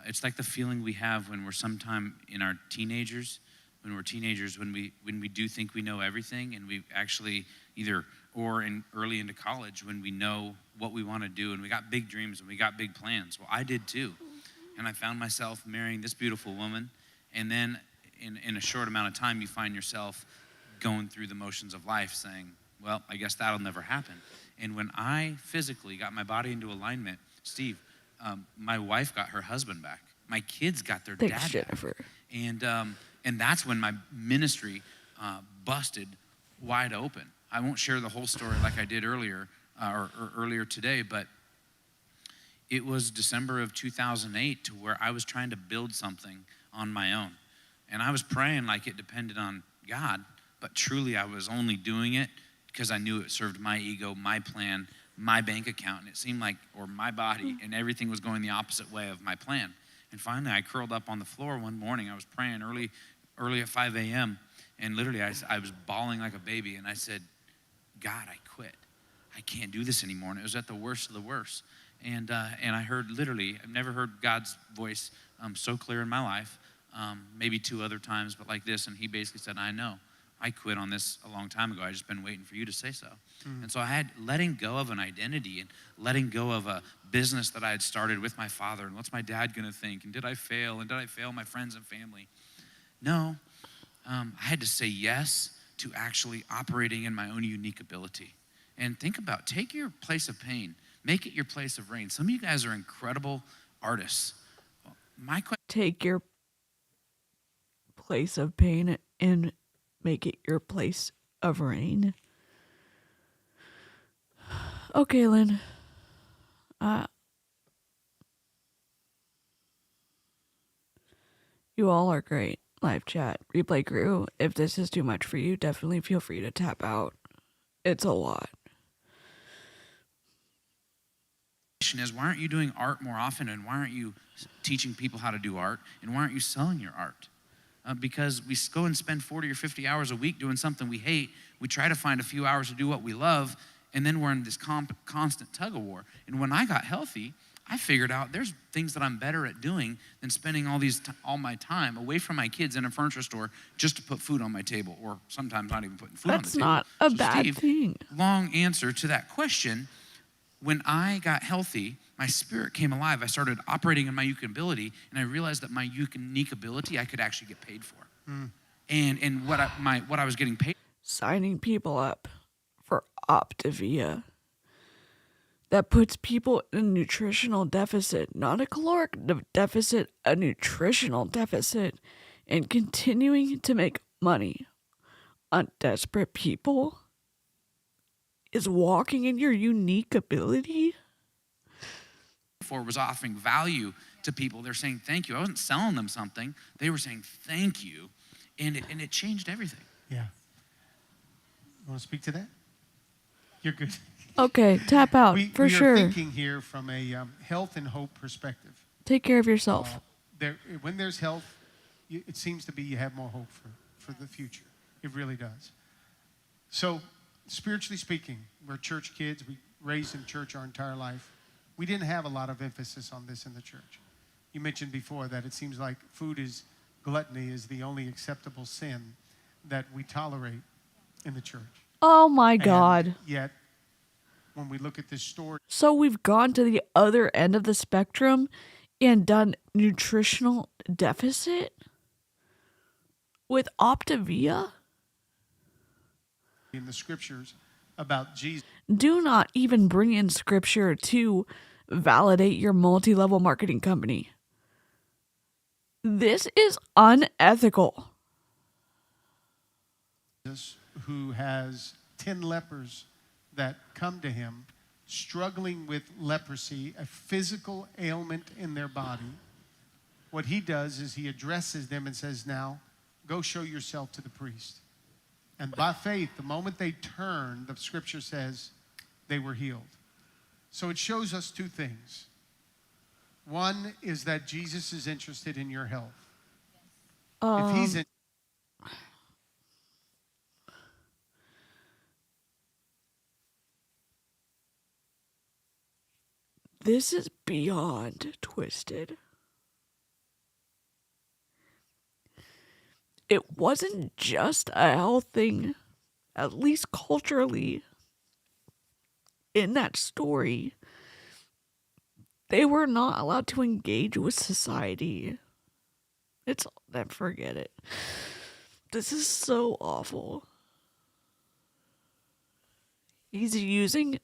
It's like the feeling we have when we're sometime in our teenagers. When we're teenagers, when we do think we know everything, and we actually early into college when we know what we want to do, and we got big dreams and we got big plans. Well, I did too, and I found myself marrying this beautiful woman, and then in a short amount of time, you find yourself going through the motions of life saying, well, I guess that'll never happen. And when I physically got my body into alignment, Steve, my wife got her husband back. My kids got their Thanks, dad Jennifer. back. And that's when my ministry busted wide open. I won't share the whole story like I did earlier or earlier today, but it was December of 2008 to where I was trying to build something on my own. And I was praying like it depended on God, but truly I was only doing it because I knew it served my ego, my plan, my bank account, and it seemed like, or my body, and everything was going the opposite way of my plan. And finally I curled up on the floor one morning. I was praying early at 5 a.m., and literally I was bawling like a baby, and I said, God, I quit. I can't do this anymore. And it was at the worst of the worst. And I heard literally, I've never heard God's voice so clear in my life, maybe 2 other times, but like this. And he basically said, I know. I quit on this a long time ago. I just been waiting for you to say so. And so I had letting go of an identity and letting go of a business that I had started with my father. And what's my dad going to think? And did I fail? And did I fail my friends and family? No. I had to say yes to actually operating in my own unique ability. And think about, take your place of pain, make it your place of reign. Some of you guys are incredible artists. My question. Take your place of pain and make it your place of reign. Okay, Lynn. You all are great. Live chat, replay crew. If this is too much for you, definitely feel free to tap out. It's a lot. Is why aren't you doing art more often, and why aren't you teaching people how to do art, and why aren't you selling your art? Because we go and spend 40 or 50 hours a week doing something we hate. We try to find a few hours to do what we love, and then we're in this constant tug of war. And when I got healthy, I figured out there's things that I'm better at doing than spending all my time away from my kids in a furniture store just to put food on my table, or sometimes not even putting food on the table. That's not a So bad Steve, thing. Long answer to that question. When I got healthy, my spirit came alive. I started operating in my unique ability, and I realized that my unique ability I could actually get paid for. And what I was getting paid. Signing people up for Optavia. That puts people in a nutritional deficit, not a caloric deficit, a nutritional deficit, and continuing to make money on desperate people is walking in your unique ability. For was offering value to people. They're saying thank you. I wasn't selling them something. They were saying thank you, and it changed everything. Yeah. You want to speak to that? You're good. Okay, tap out for we sure. are thinking here from a health and hope perspective. Take care of yourself. When there's health, it seems to be you have more hope for the future. It really does. So, spiritually speaking, we're church kids. We raised in church our entire life. We didn't have a lot of emphasis on this in the church. You mentioned before that it seems like gluttony is the only acceptable sin that we tolerate in the church. Oh my And God. yet, when we look at this story. So we've gone to the other end of the spectrum and done nutritional deficit with Optavia? In the scriptures about Jesus. Do not even bring in scripture to validate your multi-level marketing company. This is unethical. Who has 10 lepers that come to him struggling with leprosy, a physical ailment in their body. What he does is he addresses them and says, now, go show yourself to the priest. And by faith, the moment they turned, the scripture says they were healed. So it shows us two things. One is that Jesus is interested in your health. If he's in This is beyond twisted. It wasn't just a health thing, at least culturally. In that story, they were not allowed to engage with society. Forget it. This is so awful. He's using...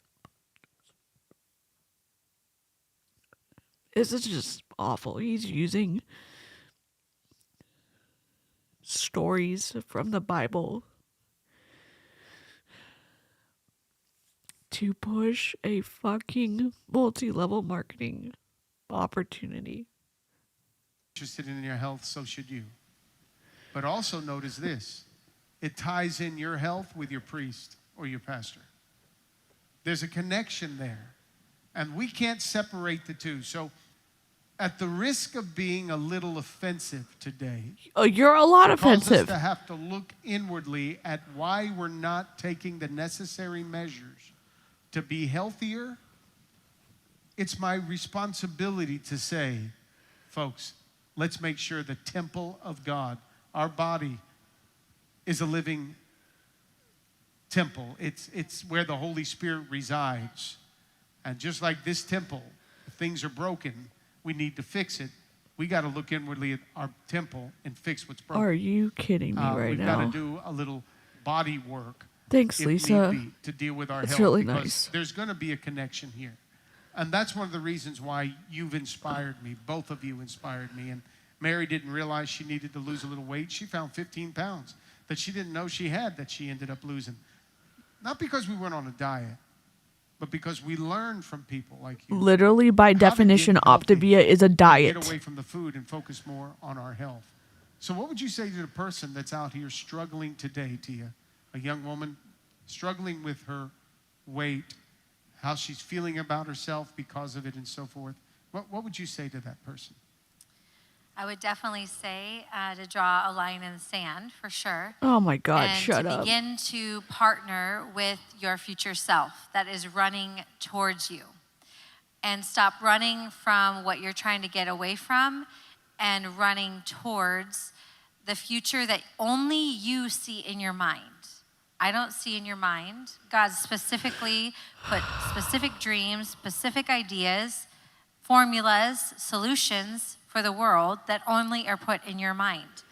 This is just awful. He's using stories from the Bible to push a fucking multi-level marketing opportunity. Interested in your health, so should you. But also notice this. It ties in your health with your priest or your pastor. There's a connection there. And we can't separate the two. So at the risk of being a little offensive today, Oh, you're a lot causes offensive. us to have to look inwardly at why we're not taking the necessary measures to be healthier. It's my responsibility to say, folks, let's make sure the temple of God, our body, is a living temple. It's where the Holy Spirit resides. And just like this temple, if things are broken, we need to fix it. We got to look inwardly at our temple and fix what's broken. Are you kidding me right we've now? got to do a little body work. Thanks, if Lisa. need be, to deal with our That's health. really because nice. There's going to be a connection here. And that's one of the reasons why you've inspired me. Both of you inspired me. And Mary didn't realize she needed to lose a little weight. She found 15 pounds that she didn't know she had that she ended up losing. Not because we went on a diet, but because we learned from people like you. Literally, by definition, Optavia is a Get diet. away from the food and focus more on our health. So what would you say to the person that's out here struggling today, Thea? A young woman struggling with her weight, how she's feeling about herself because of it and so forth. What would you say to that person? I would definitely say to draw a line in the sand, for sure. Oh my God, and shut to up. begin to partner with your future self that is running towards you. And stop running from what you're trying to get away from and running towards the future that only you see in your mind. I don't see in your mind. God specifically put specific dreams, specific ideas, formulas, solutions for the world that only are put in your mind.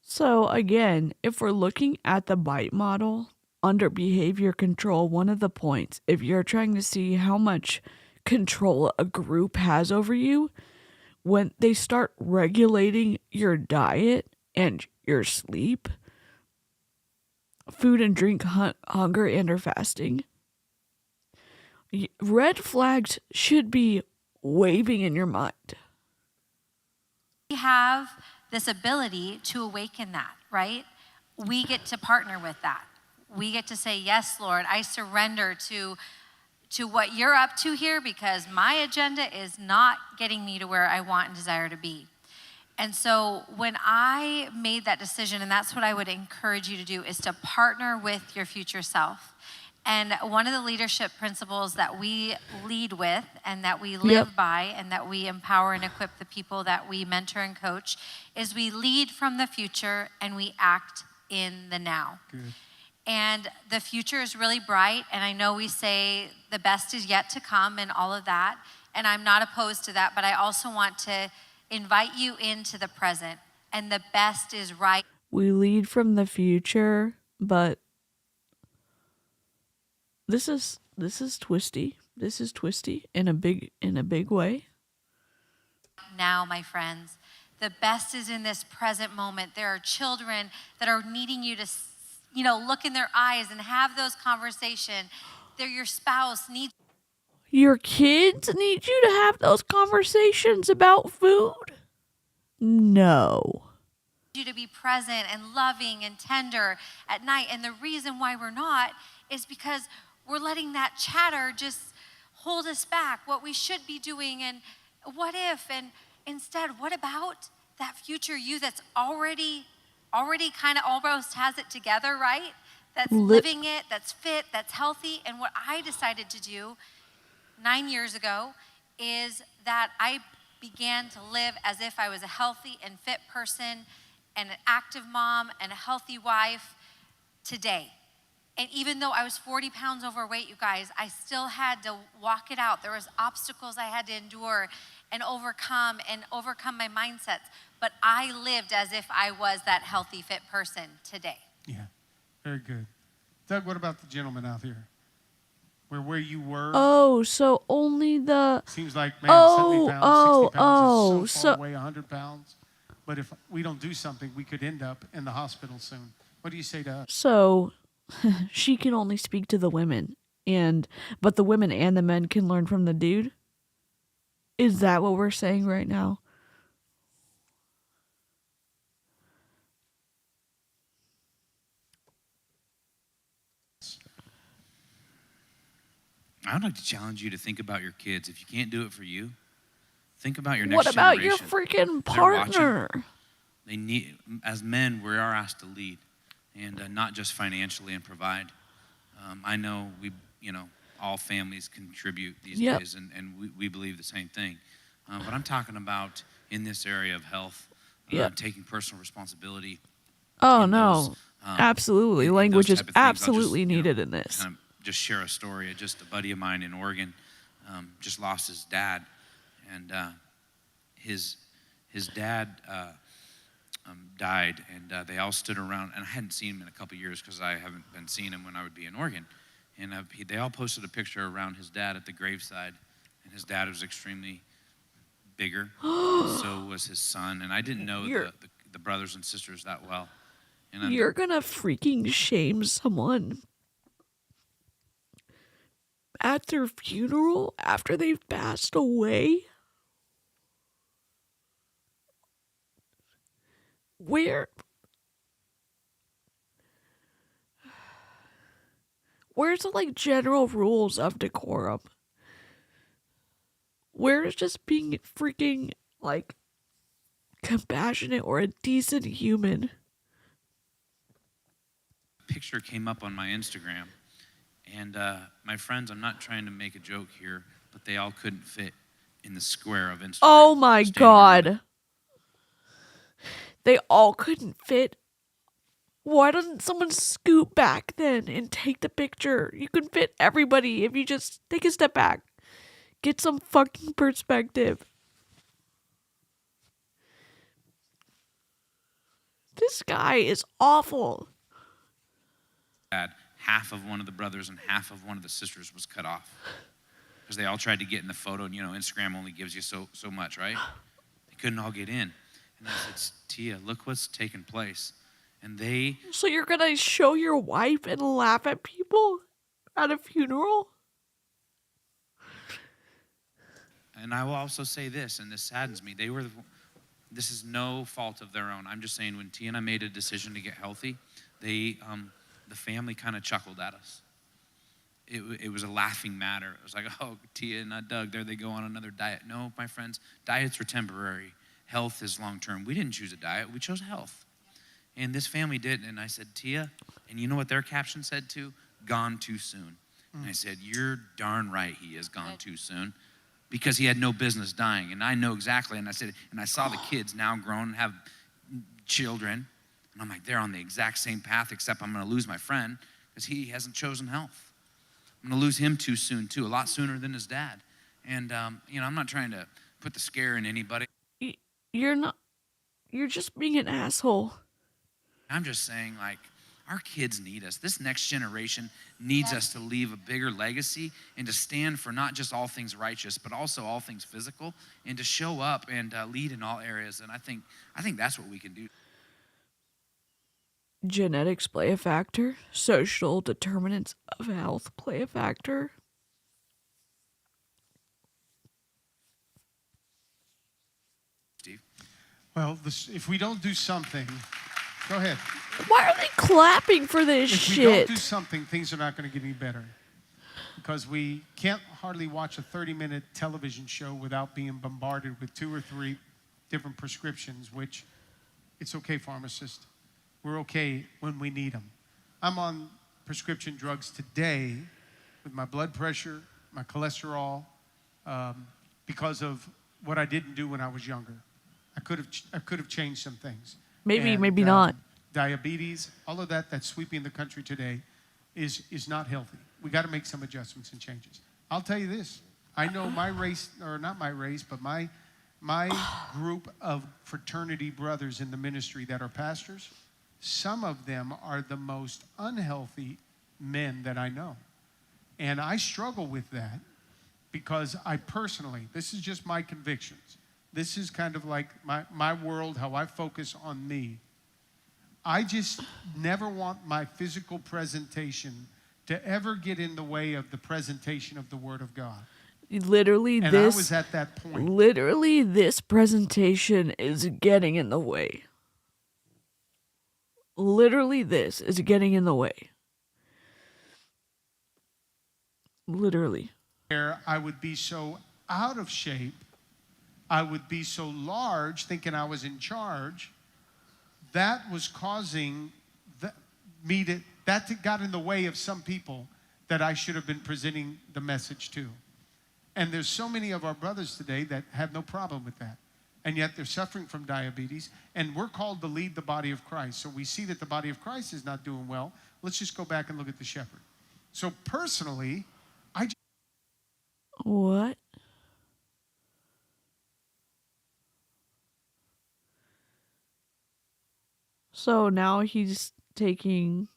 So again, if we're looking at the bite model under behavior control, one of the points, if you're trying to see how much control a group has over you, when they start regulating your diet and your sleep, food and drink, hunger and or fasting, red flags should be waving in your mind. We have this ability to awaken that, right? We get to partner with that. We get to say, yes, Lord, I surrender to what you're up to here because my agenda is not getting me to where I want and desire to be. And so when I made that decision, and that's what I would encourage you to do, is to partner with your future self. And one of the leadership principles that we lead with and that we live by and that we empower and equip the people that we mentor and coach is we lead from the future and we act in the now. Good. And the future is really bright, and I know we say the best is yet to come and all of that, and I'm not opposed to that, but I also want to invite you into the present, and the best is right. We lead from the future, but this is twisty. This is twisty in a big way. Now, my friends, the best is in this present moment. There are children that are needing you to, look in their eyes and have those conversations. Your spouse needs Your kids need you to have those conversations about food? No. you to be present and loving and tender at night. And the reason why we're not is because we're letting that chatter just hold us back, what we should be doing and what if, and instead, what about that future you that's already kind of almost has it together, right? That's living it, that's fit, that's healthy. And what I decided to do 9 years ago is that I began to live as if I was a healthy and fit person and an active mom and a healthy wife today. And even though I was 40 pounds overweight, you guys, I still had to walk it out. There was obstacles I had to endure and overcome my mindsets. But I lived as if I was that healthy, fit person today. Yeah, very good. Doug, what about the gentleman out here? Where you were? Oh, so only the... Seems like, man, 70 pounds, 60 pounds is so far so away, 100 pounds. But if we don't do something, we could end up in the hospital soon. What do you say to us? So she can only speak to the women, but the women and the men can learn from the dude? Is that what we're saying right now? I'd like to challenge you to think about your kids. If you can't do it for you, think about your next What about generation. your freaking They're watching. partner? They need, as men, we are asked to lead, and not just financially and provide. I know all families contribute these days, and we believe the same thing. But I'm talking about in this area of health, taking personal responsibility. Oh, no. Those, absolutely. in Language those is type of things. I'll absolutely needed in this. Kind of just share a story. Just a buddy of mine in Oregon just lost his dad, and his dad died, and they all stood around, and I hadn't seen him in a couple years because I haven't been seeing him when I would be in Oregon. And they all posted a picture around his dad at the graveside, and his dad was extremely bigger, and so was his son. And I didn't know the brothers and sisters that well. And You're gonna freaking shame someone at their funeral after they've passed away? Where's the general rules of decorum? Where's just being freaking compassionate or a decent human? picture came up on my Instagram, and my friends, I'm not trying to make a joke here, but they all couldn't fit in the square of Instagram. Oh my God. They all couldn't fit. Why doesn't someone scoot back then and take the picture? You can fit everybody if you just take a step back. Get some fucking perspective. This guy is awful. Half of one of the brothers and half of one of the sisters was cut off because they all tried to get in the photo, and Instagram only gives you so much, right? They couldn't all get in. And I said, Tia, look what's taken place. And they... So you're gonna show your wife and laugh at people at a funeral? And I will also say this, and this saddens me. This is no fault of their own. I'm just saying, when Tia and I made a decision to get healthy, the family kind of chuckled at us. It was a laughing matter. It was like, oh, Tia and Doug, there they go on another diet. No, my friends, diets are temporary. Health is long-term. We didn't choose a diet. We chose health. And this family did. And I said, Tia, and you know what their caption said too? Gone too soon. And I said, you're darn right he is gone too soon, because he had no business dying. And I know exactly. And I said, and I saw the kids now grown and have children. And I'm like, they're on the exact same path, except I'm going to lose my friend because he hasn't chosen health. I'm going to lose him too soon, too, a lot sooner than his dad. And, I'm not trying to put the scare in anybody. You're not. You're just being an asshole. I'm just saying, like, our kids need us. This next generation needs us to leave a bigger legacy and to stand for not just all things righteous, but also all things physical, and to show up and lead in all areas. And I think that's what we can do. Genetics play a factor. Social determinants of health play a factor. Steve? Well, if we don't do something, go ahead. Why are they clapping for this If shit? we don't do something, things are not going to get any better. Because we can't hardly watch a 30-minute television show without being bombarded with 2 or 3 different prescriptions, which it's okay, pharmacist. We're okay when we need them. I'm on prescription drugs today with my blood pressure, my cholesterol, because of what I didn't do when I was younger. I could have changed some things. Maybe not. Diabetes, all of that's sweeping the country today is not healthy. We got to make some adjustments and changes. I'll tell you this. I know my race, or not my race, but my group of fraternity brothers in the ministry that are pastors, some of them are the most unhealthy men that I know. And I struggle with that because I personally, this is just my convictions. This is kind of like my world, how I focus on me. I just never want my physical presentation to ever get in the way of the presentation of the Word of God. Literally, and I was at that point. Literally, this presentation is getting in the way. Literally, this is getting in the way. Literally. I would be so out of shape. I would be so large, thinking I was in charge. That was causing that got in the way of some people that I should have been presenting the message to. And there's so many of our brothers today that have no problem with that. And yet they're suffering from diabetes. And we're called to lead the body of Christ. So we see that the body of Christ is not doing well. Let's just go back and look at the shepherd. So personally, What? So now he's taking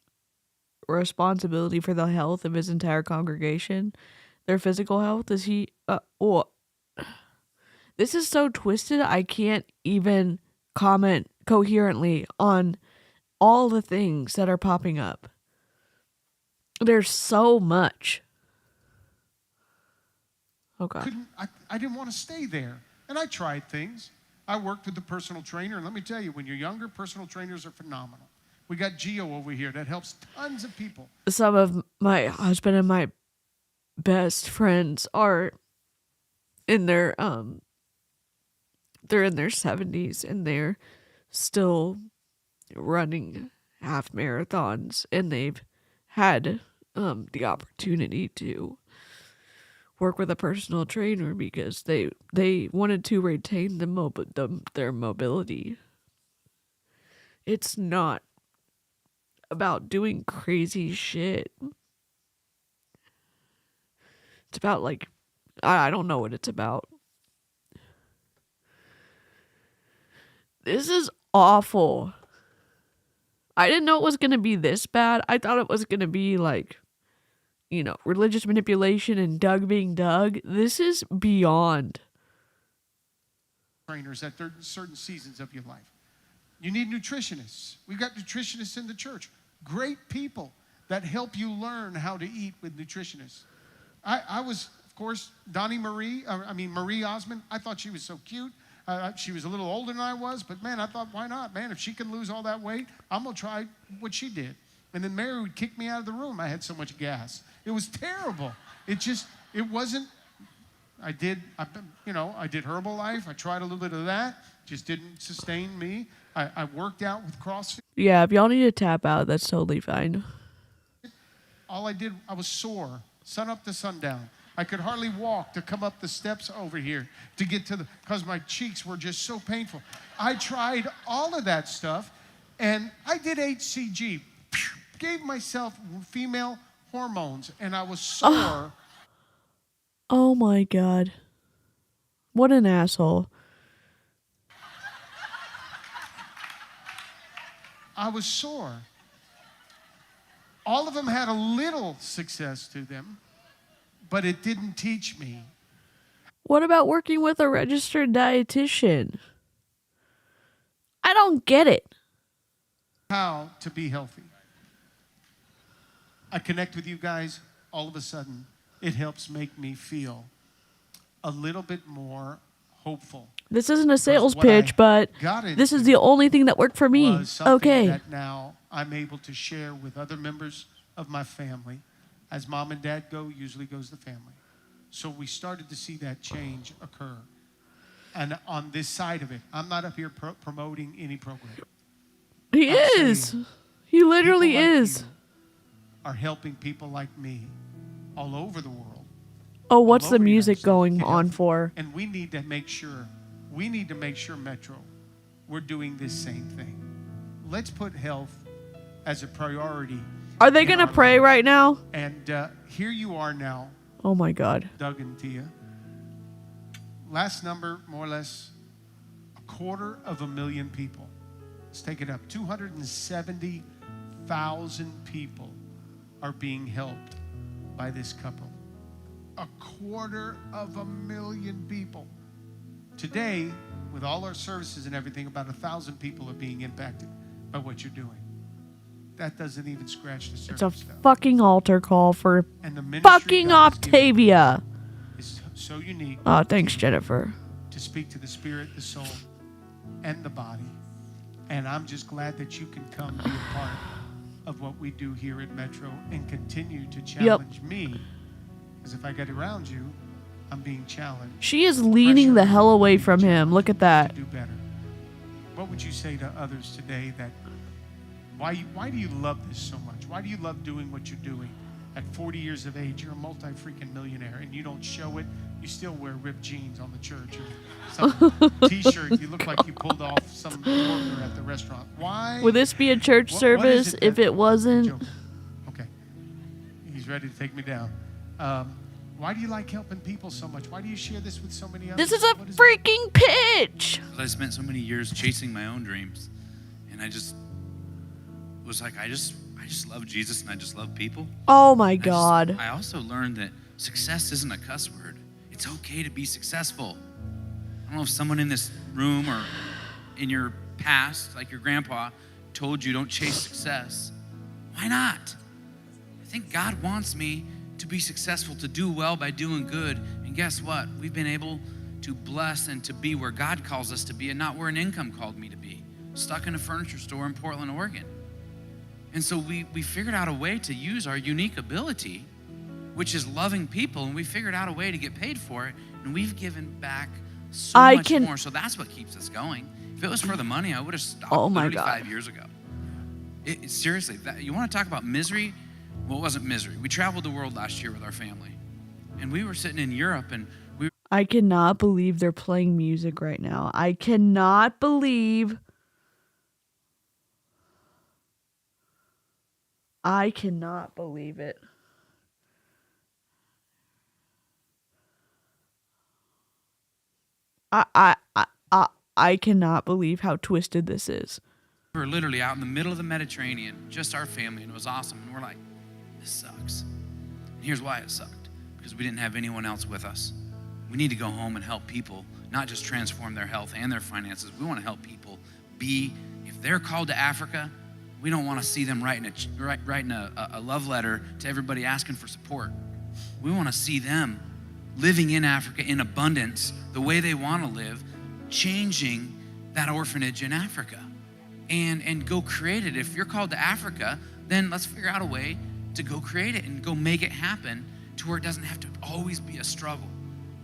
responsibility for the health of his entire congregation, their physical health. Is he? This is so twisted. I can't even comment coherently on all the things that are popping up. There's so much. Oh God. I didn't want to stay there. And I tried things. I worked with the personal trainer. And let me tell you, when you're younger, personal trainers are phenomenal. We got Gio over here that helps tons of people. Some of my husband and my best friends are in their they're in their 70s and they're still running half marathons, and they've had the opportunity to work with a personal trainer because they wanted to retain their mobility. It's not about doing crazy shit. It's about, like, I don't know what it's about. This is awful. I didn't know it was going to be this bad. I thought it was going to be like, religious manipulation and Doug being Doug. This is beyond. Trainers at certain seasons of your life. You need nutritionists. We've got nutritionists in the church. Great people that help you learn how to eat with nutritionists. I was, of course, Marie Osmond. I thought she was so cute. She was a little older than I was, but man, I thought, why not? Man, if she can lose all that weight, I'm going to try what she did. And then Mary would kick me out of the room. I had so much gas. It was terrible. It wasn't, I did Herbalife. I tried a little bit of that. Just didn't sustain me. I worked out with CrossFit. Yeah, if y'all need to tap out, that's totally fine. All I did, I was sore, sun up to sundown. I could hardly walk to come up the steps over here to get to because my cheeks were just so painful. I tried all of that stuff, and I did HCG. gave myself female hormones, and I was sore. Oh my God. What an asshole. I was sore. All of them had a little success to them, but it didn't teach me. What about working with a registered dietitian? I don't get it. How to be healthy. I connect with you guys, all of a sudden, it helps make me feel a little bit more hopeful. This isn't a sales What I pitch, but got this is into the only thing that worked for me. was something Okay. that now I'm able to share with other members of my family. As mom and dad go, usually goes the family. So we started to see that change occur. And on this side of it, I'm not up here promoting any program. He I'm is. saying He literally people like is. you are helping people like me all over the world. Oh, what's all the over the music United States going get on healthy. for? And we need to make sure, Metro, we're doing this same thing. Let's put health as a priority. Are they in going to our pray lives. right now? And here you are now, Oh my God. Doug and Thea. Last number, more or less, 250,000 people. Let's take it up. 270,000 people are being helped by this couple. 250,000 people. Today, with all our services and everything, about 1,000 people are being impacted by what you're doing. That doesn't even scratch the surface. It's a though. fucking altar call for And the ministry fucking God has given Optavia. is so unique Oh, thanks, Jennifer. to speak to the spirit, the soul, and the body. And I'm just glad that you can come be a part of what we do here at Metro and continue to challenge me. Because if I get around you, I'm being challenged She is leaning the hell away from him. Look at to that. do better. What would you say to others today that why do you love this so much? Why do you love doing what you're doing? At 40 years of age, you're a multi-freaking millionaire, and you don't show it. You still wear ripped jeans on the church or some T-shirt. You look like you pulled off some worker at the restaurant. Why? Would this be a church What is service it if that- it wasn't? Joke. Okay. He's ready to take me down. Why do you like helping people so much? Why do you share this with so many others? This is a What it? freaking pitch. I spent so many years chasing my own dreams, and I just was like, I just love Jesus and I just love people. Oh my And God. I also learned that success isn't a cuss word. It's okay to be successful. I don't know if someone in this room or in your past, like your grandpa, told you don't chase success. Why not? I think God wants me to be successful, to do well by doing good. And guess what? We've been able to bless and to be where God calls us to be and not where an income called me to be. Stuck in a furniture store in Portland, Oregon. And so we figured out a way to use our unique ability, which is loving people, and we figured out a way to get paid for it, and we've given back so much more. So that's what keeps us going. If it was for the money, I would have stopped literally 5 years ago. Seriously, you want to talk about misery? Well, it wasn't misery. We traveled the world last year with our family, and we were sitting in Europe, and I cannot believe they're playing music right now. I cannot believe. I cannot believe it. I cannot believe how twisted this is. we were literally out in the middle of the Mediterranean, just our family, and it was awesome. And we're like, this sucks. And here's why it sucked. Because we didn't have anyone else with us. We need to go home and help people, not just transform their health and their finances. We want to help people be, if they're called to Africa, we don't want to see them writing a love letter to everybody asking for support. We want to see them living in Africa in abundance, the way they want to live, changing that orphanage in Africa and go create it. If you're called to Africa, then let's figure out a way to go create it and go make it happen to where it doesn't have to always be a struggle.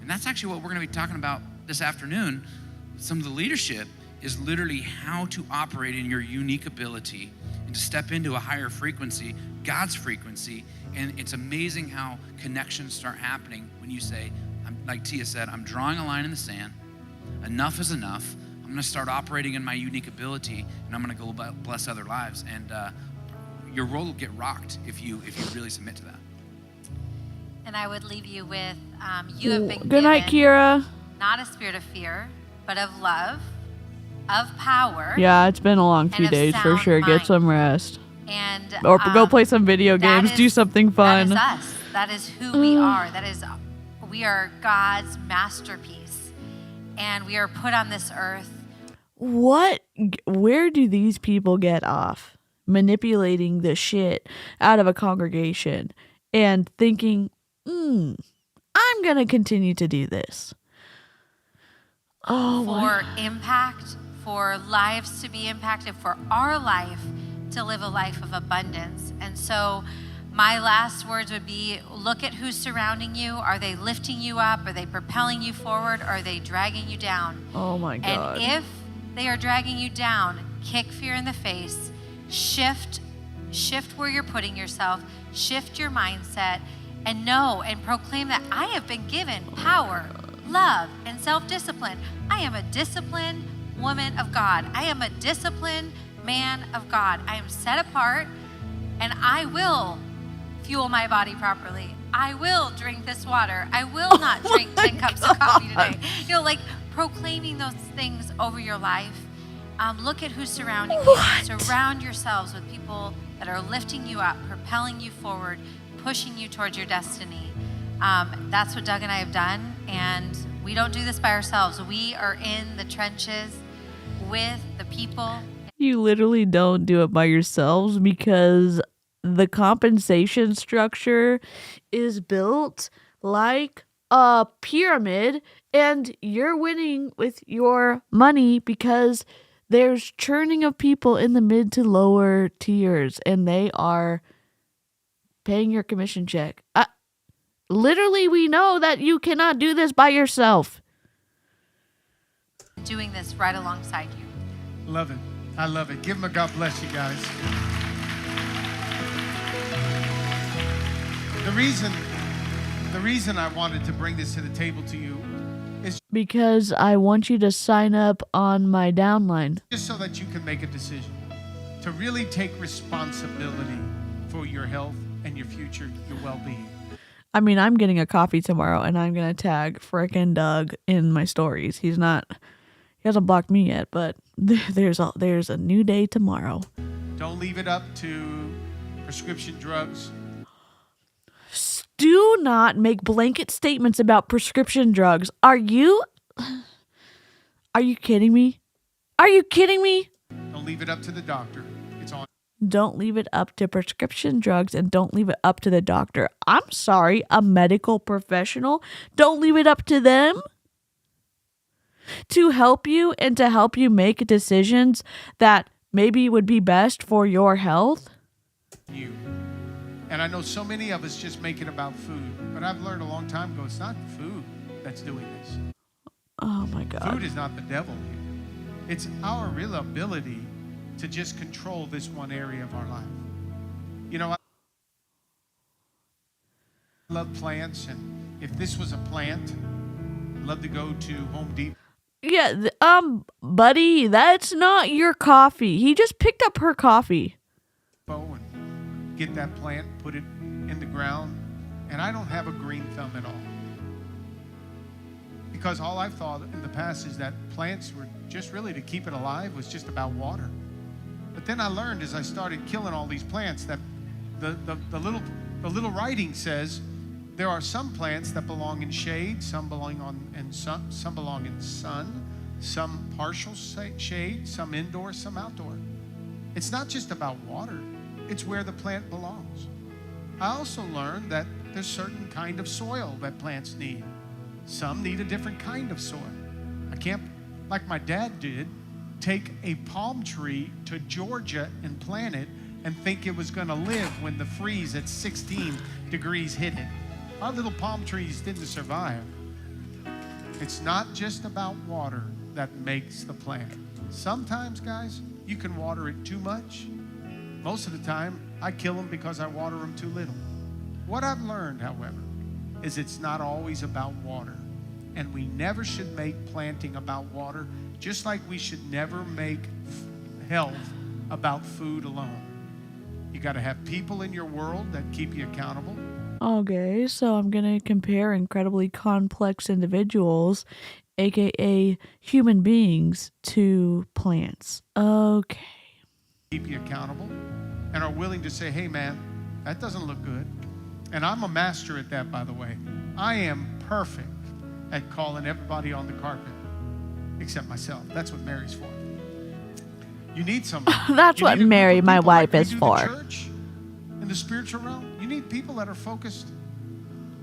And that's actually what we're going to be talking about this afternoon. Some of the leadership is literally how to operate in your unique ability and to step into a higher frequency, God's frequency. And it's amazing how connections start happening when you say, like Tia said, I'm drawing a line in the sand. Enough is enough. I'm going to start operating in my unique ability, and I'm going to go bless other lives. And your world will get rocked if you really submit to that. And I would leave you with, you have been Good night, given Kira. not a spirit of fear, but of love, of power, Yeah, it's been a long few of days for sound sure. Get mind. some rest. and Or go play some video that games. Do is- something fun. That is us. That is who we are. We are God's masterpiece, and we are put on this earth. Where do these people get off manipulating the shit out of a congregation and thinking, I'm going to continue to do this? Oh, For impact, for lives to be impacted, for our life to live a life of abundance. And so my last words would be, look at who's surrounding you. Are they lifting you up? Are they propelling you forward? Or are they dragging you down? oh my God. And if they are dragging you down, kick fear in the face, shift where you're putting yourself, shift your mindset, and know and proclaim that I have been given power, love, and self-discipline. I am a disciplined woman of God. I am a disciplined man of God. I am set apart, and I will fuel my body properly. I will drink this water. I will not drink 10 cups of coffee today. You know, like proclaiming those things over your life. Look at who's surrounding you. Surround yourselves with people that are lifting you up, propelling you forward, pushing you towards your destiny. That's what Doug and I have done, and we don't do this by ourselves. We are in the trenches with the people. You literally don't do it by yourselves because the compensation structure is built like a pyramid, and you're winning with your money because there's churning of people in the mid to lower tiers, and they are paying your commission check. Literally, we know that you cannot do this by yourself. Doing this right alongside you. Love it. I love it. Give them a God bless you guys. The reason I wanted to bring this to the table to you is Because I want you to sign up on my downline. just so that you can make a decision to really take responsibility for your health and your future, your well-being. I mean, I'm getting a coffee tomorrow, and I'm gonna tag frickin' Doug in my stories. He hasn't blocked me yet, but there's a new day tomorrow. Don't leave it up to prescription drugs. Do not make blanket statements about prescription drugs. Are you kidding me? Are you kidding me? Don't leave it up to the doctor. It's on. Don't leave it up to prescription drugs, and don't leave it up to the doctor. I'm sorry, a medical professional. Don't leave it up to them to help you and to help you make decisions that maybe would be best for your health. You. And I know so many of us just make it about food, but I've learned a long time ago it's not food that's doing this. Oh my God. Food is not the devil here. It's our real ability to just control this one area of our life. You know, I love plants, and if this was a plant, I'd love to go to Home Depot. Yeah, buddy, that's not your coffee. He just picked up her coffee. And get that plant, put it in the ground, and I don't have a green thumb at all. Because all I've thought in the past is that plants were just really to keep it alive was just about water. But then I learned as I started killing all these plants that the little writing says there are some plants that belong in shade, some belong in sun, some belong in sun, some partial shade, some indoor, some outdoor. It's not just about water. It's where the plant belongs. I also learned that there's certain kind of soil that plants need. Some need a different kind of soil. I can't, like my dad did, take a palm tree to Georgia and plant it and think it was going to live when the freeze at 16 degrees hit it. Our little palm trees didn't survive. It's not just about water that makes the plant. Sometimes, guys, you can water it too much. Most of the time, I kill them because I water them too little. What I've learned, however, is it's not always about water. And we never should make planting about water, just like we should never make health about food alone. You got to have people in your world that keep you accountable. Okay, so I'm going to compare incredibly complex individuals, aka human beings, to plants. Okay. Keep you accountable and are willing to say, hey man, that doesn't look good. And I'm a master at that, by the way. I am perfect at calling everybody on the carpet except myself. That's what Mary's for. You need somebody. That's You what need a group Mary, of my people like wife, we is do for. The church, in the spiritual realm, you need people that are focused.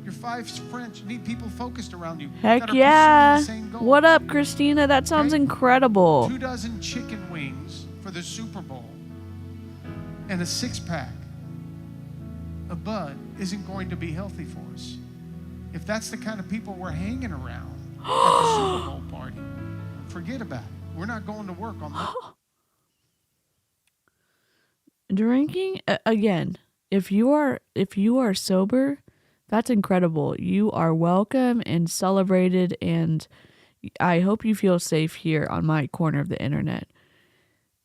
Your 5 friends, you need people focused around you. Heck that are yeah. pursuing the same goal. What up, Christina? That sounds Okay? incredible. 2 dozen chicken wings for the Super Bowl and a 6-pack of Bud isn't going to be healthy for us. If that's the kind of people we're hanging around at the Super Bowl party, forget about it. We're not going to work on that. Drinking again, if you are sober, that's incredible. You are welcome and celebrated, and I hope you feel safe here on my corner of the internet.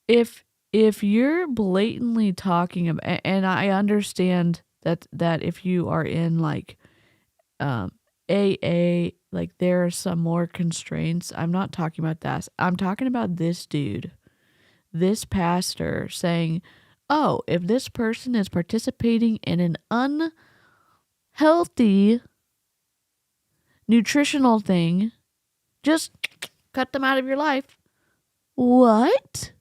If you're blatantly talking about, and I understand that if you are in like AA, like there are some more constraints. I'm not talking about that. I'm talking about this dude, this pastor saying, oh, if this person is participating in an unhealthy nutritional thing, just cut them out of your life. What?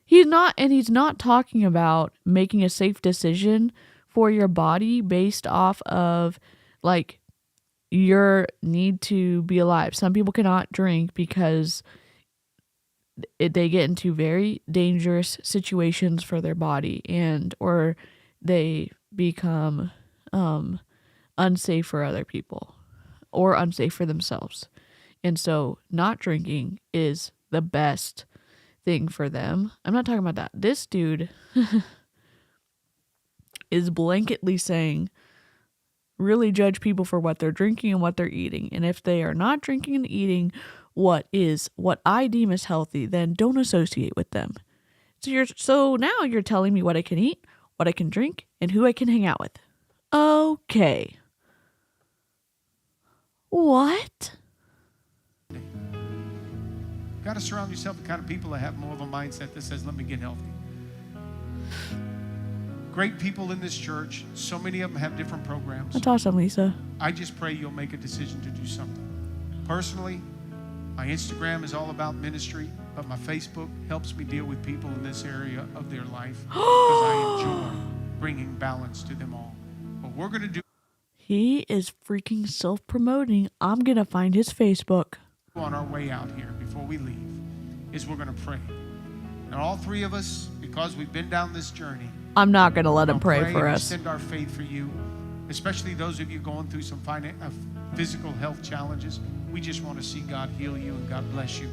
He's not talking about making a safe decision for your body based off of like your need to be alive. Some people cannot drink because they get into very dangerous situations for their body, and or they become unsafe for other people or unsafe for themselves. And so not drinking is the best thing for them. I'm not talking about that. This dude is blanketly saying, really judge people for what they're drinking and what they're eating. And if they are not drinking and eating what I deem as healthy, then don't associate with them. So now you're telling me what I can eat, what I can drink, and who I can hang out with. Okay. What? Got to surround yourself with the kind of people that have more of a mindset that says, let me get healthy. Great people in this church. So many of them have different programs. That's awesome, Lisa. I just pray you'll make a decision to do something. Personally, my Instagram is all about ministry, but my Facebook helps me deal with people in this area of their life because I enjoy bringing balance to them all. What we're going to do He is freaking self-promoting. I'm going to find his Facebook. on our way out here before we leave is we're going to pray. And all 3 of us, because we've been down this journey, I'm not going to let him we'll pray for and us. extend our faith for you, especially those of you going through some physical health challenges. We just want to see God heal you and God bless you.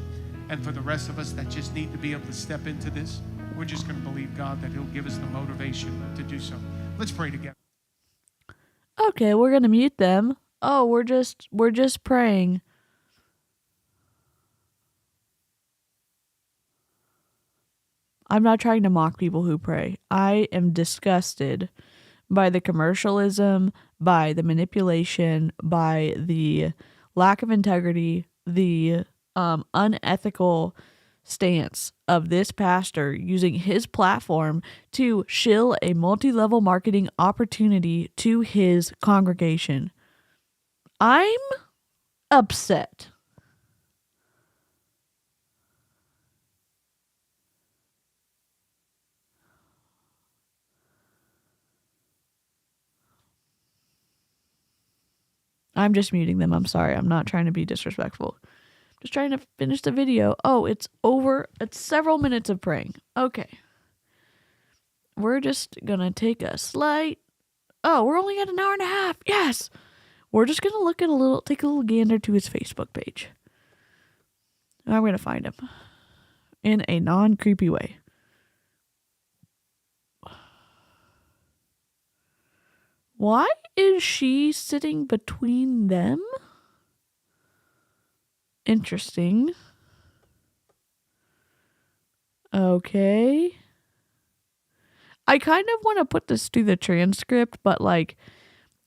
And for the rest of us that just need to be able to step into this, we're just going to believe God that He'll give us the motivation to do so. Let's pray together. Okay, we're going to mute them. Oh, we're just praying. I'm not trying to mock people who pray. I am disgusted by the commercialism, by the manipulation, by the lack of integrity, the unethical stance of this pastor using his platform to shill a multi-level marketing opportunity to his congregation. I'm upset. I'm just muting them. I'm sorry. I'm not trying to be disrespectful. Just trying to finish the video. Oh, it's over. It's several minutes of praying. Okay. We're just going to take a slight... Oh, we're only at an hour and a half. Yes. We're just going to take a little gander to his Facebook page. I'm going to find him in a non-creepy way. Why is she sitting between them? Interesting. Okay. I kind of want to put this to the transcript, but like,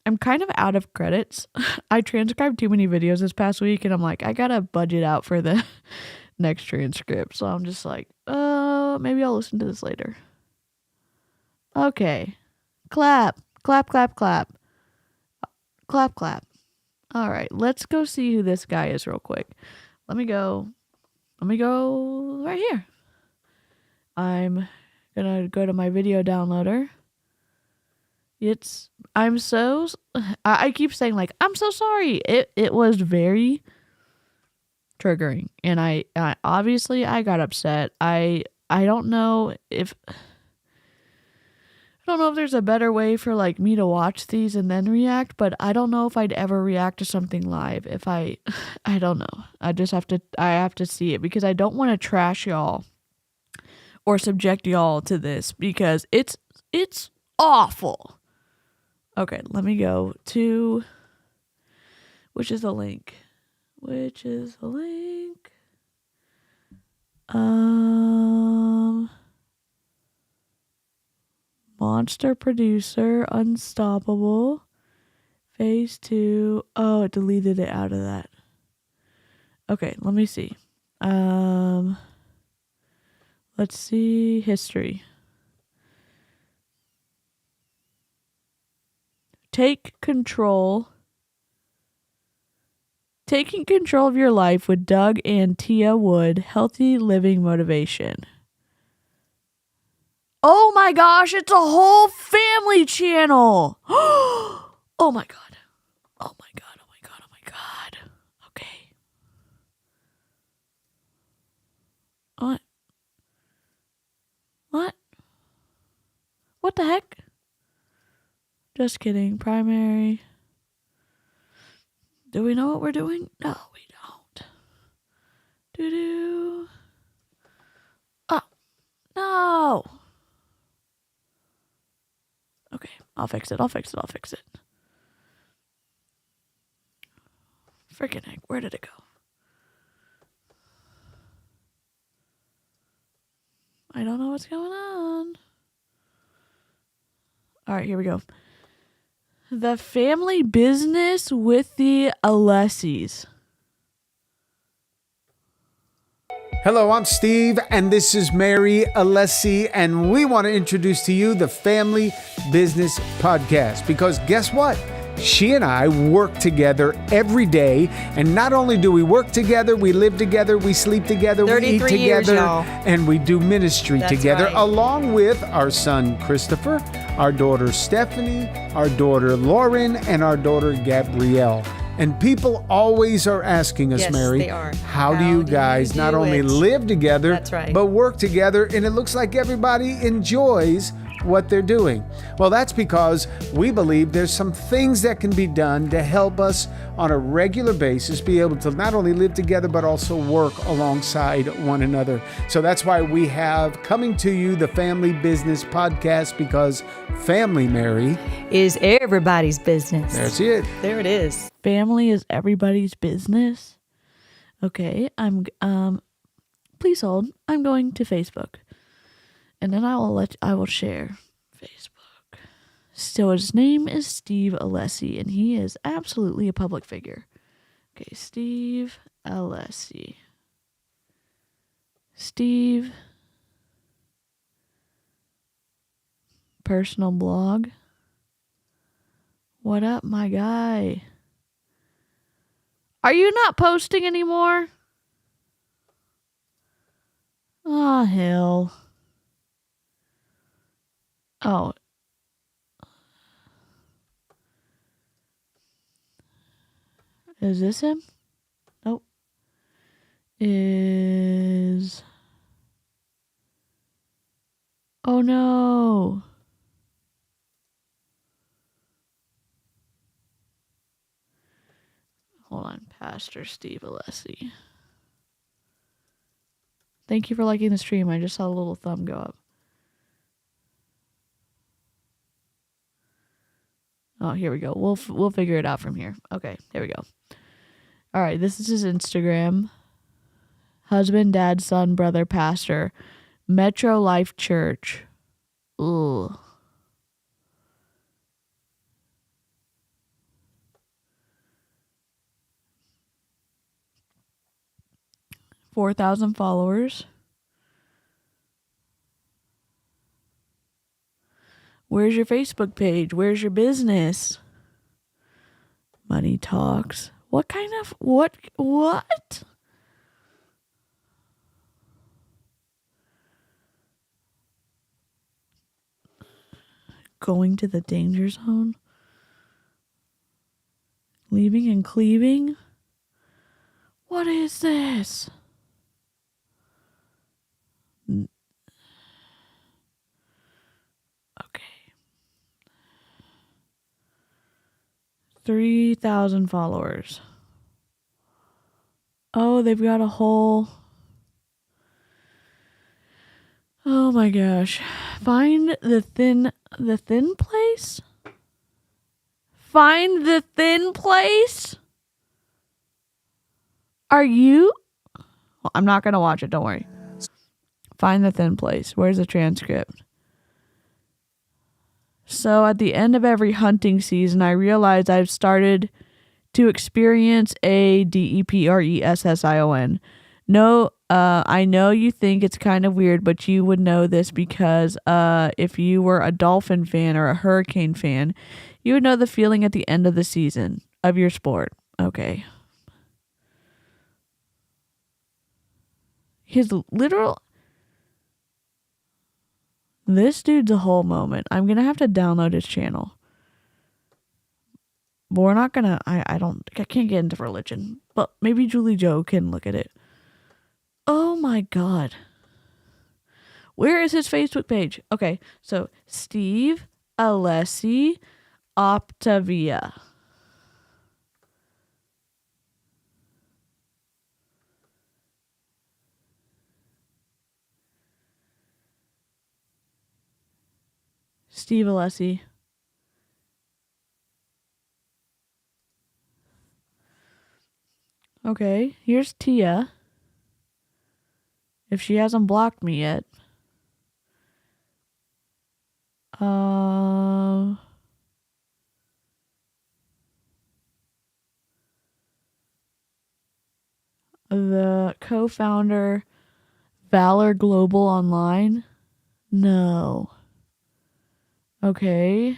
I'm kind of out of credits. I transcribed too many videos this past week, and I'm like, I gotta budget out for the next transcript. So I'm just like, maybe I'll listen to this later. Okay. Clap. Clap, clap, clap. Clap, clap. All right, let's go see who this guy is real quick. Let me go right here. I'm gonna go to my video downloader. I keep saying like, I'm so sorry. It was very triggering, and I obviously I got upset. I don't know if there's a better way for like me to watch these and then react, but I don't know if I'd ever react to something live if I don't know. I have to see it, because I don't want to trash y'all or subject y'all to this, because it's awful. Okay, let me go to which is the link? Monster Producer, Unstoppable, Phase 2. Oh, it deleted it out of that. Okay, let me see. Let's see. History. Taking control of your life with Doug and Thea Wood, healthy living motivation. Oh my gosh, it's a whole family channel. Oh my God. Oh my God. Oh my God. Oh my God. Okay. What? What the heck? Just kidding. Primary. Do we know what we're doing? No, we don't. Doo-doo. Oh, no. Okay, I'll fix it. Freaking heck, where did it go? I don't know what's going on. All right, here we go. The Family Business with the Alessis. Hello, I'm Steve, and this is Mary Alessi, and we want to introduce to you the Family Business Podcast, because guess what? She and I work together every day, and not only do we work together, we live together, we sleep together, we eat together, years, y'all. and we do ministry That's together, right. along with our son Christopher, our daughter Stephanie, our daughter Lauren, and our daughter Gabrielle. And people always are asking us, Yes, Mary, they are. how do you guys not only it? live together, That's right. but work together, and it looks like everybody enjoys what they're doing? Well, that's because we believe there's some things that can be done to help us on a regular basis be able to not only live together, but also work alongside one another. So that's why we have coming to you the Family Business Podcast, because family, Mary, Is everybody's business. there's it. There it is. Family is everybody's business. Okay, please hold. I'm going to Facebook. And then I will share Facebook. So his name is Steve Alessi, and he is absolutely a public figure. Okay, Steve Alessi. Steve. Personal blog. What up, my guy? Are you not posting anymore? Oh, hell. Oh. Is this him? Nope. Oh no. Hold on, Pastor Steve Alessi. Thank you for liking the stream. I just saw a little thumb go up. Oh, here we go. We'll figure it out from here. Okay, here we go. All right, this is his Instagram. Husband, dad, son, brother, pastor, Metro Life Church, Ugh. $4,000 followers. Where's your Facebook page? Where's your business? Money talks. What kind of what? Going to the danger zone? Leaving and cleaving? What is this? Okay. 3,000 followers. Oh, they've got a whole... Oh my gosh. Find the thin place? Find the thin place? Are you? Well, I'm not going to watch it. Don't worry. Find the thin place. Where's the transcript? So at the end of every hunting season, I realized I've started to experience a depression. No, I know you think it's kind of weird, but you would know this because if you were a dolphin fan or a hurricane fan, you would know the feeling at the end of the season of your sport. Okay. His literal... This dude's a whole moment. I'm going to have to download his channel. But we're not going to... I can't get into religion. But maybe Julie Joe can look at it. Oh my God. Where is his Facebook page? Okay, so Steve Alessi Optavia. Steve Alessi. Okay, here's Thea. If she hasn't blocked me yet. The co-founder, Valor Global Online. No. Okay.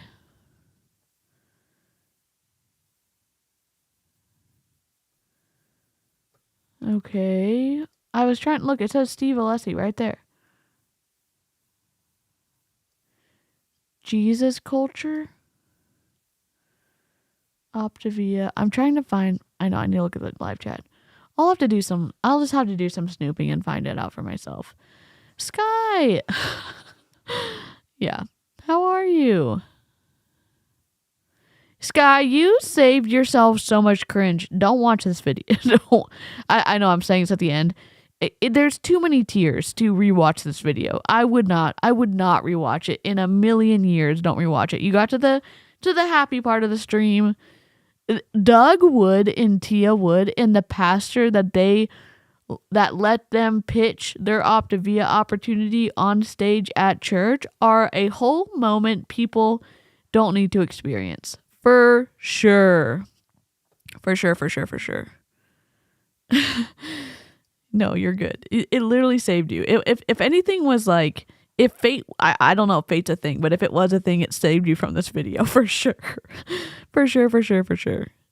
Okay. I was trying to look. It says Steve Alessi right there. Jesus Culture. Optavia. I'm trying to find... I know, I need to look at the live chat. I'll just have to do some snooping and find it out for myself. Sky! Yeah. How are you? Sky, you saved yourself so much cringe. Don't watch this video. Don't. I know I'm saying this at the end. There's too many tears to rewatch this video. I would not rewatch it in a million years. Don't rewatch it. You got to the happy part of the stream. Doug Wood and Thea Wood and the pastor that let them pitch their Optavia opportunity on stage at church are a whole moment people don't need to experience. For sure. For sure. No, you're good. It literally saved you. If anything was like, if fate, I don't know if fate's a thing, but if it was a thing, it saved you from this video for sure. For sure.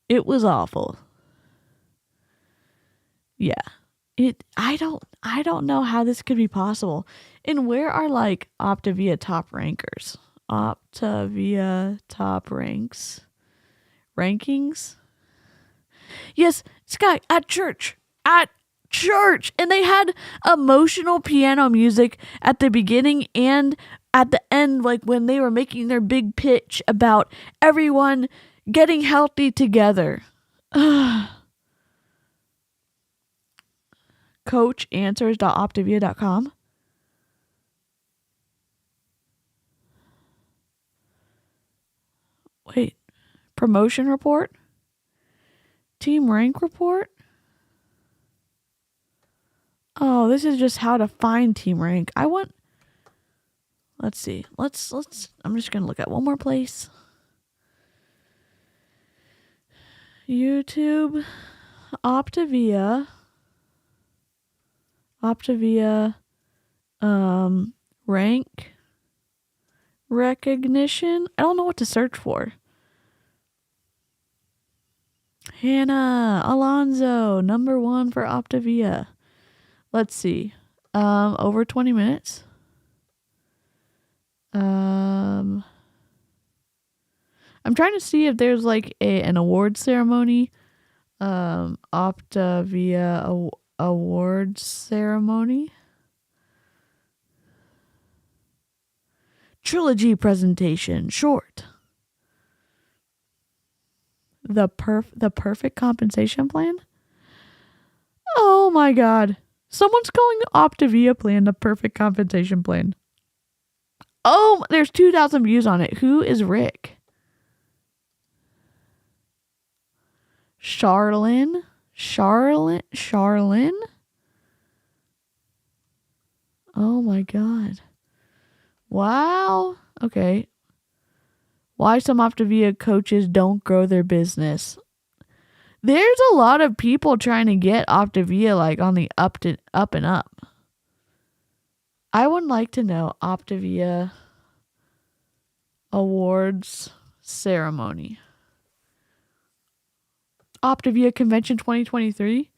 It was awful. Yeah. I don't know how this could be possible. And where are like Optavia top rankers? Optavia top rankings? Yes, Sky, at church. And they had emotional piano music at the beginning and at the end, like when they were making their big pitch about everyone getting healthy together. coachanswers.optavia.com. Wait, promotion report? Team rank report? Oh, this is just how to find team rank. Let's see. Let's I'm just going to look at one more place. YouTube, Optavia, rank, recognition. I don't know what to search for. Hannah Alonso, number 1 for Optavia. Let's see. Over 20 minutes. I'm trying to see if there's like an award ceremony. Optavia awards ceremony. Trilogy presentation, short. The perfect compensation plan? Oh my god. Someone's calling Optavia plan the perfect compensation plan. Oh, there's 2,000 views on it. Who is Rick? Charlene? Oh my god. Wow. Okay. Why some Optavia coaches don't grow their business. There's a lot of people trying to get Optavia like on the up and up. I would like to know Optavia awards ceremony. Optavia Convention 2023.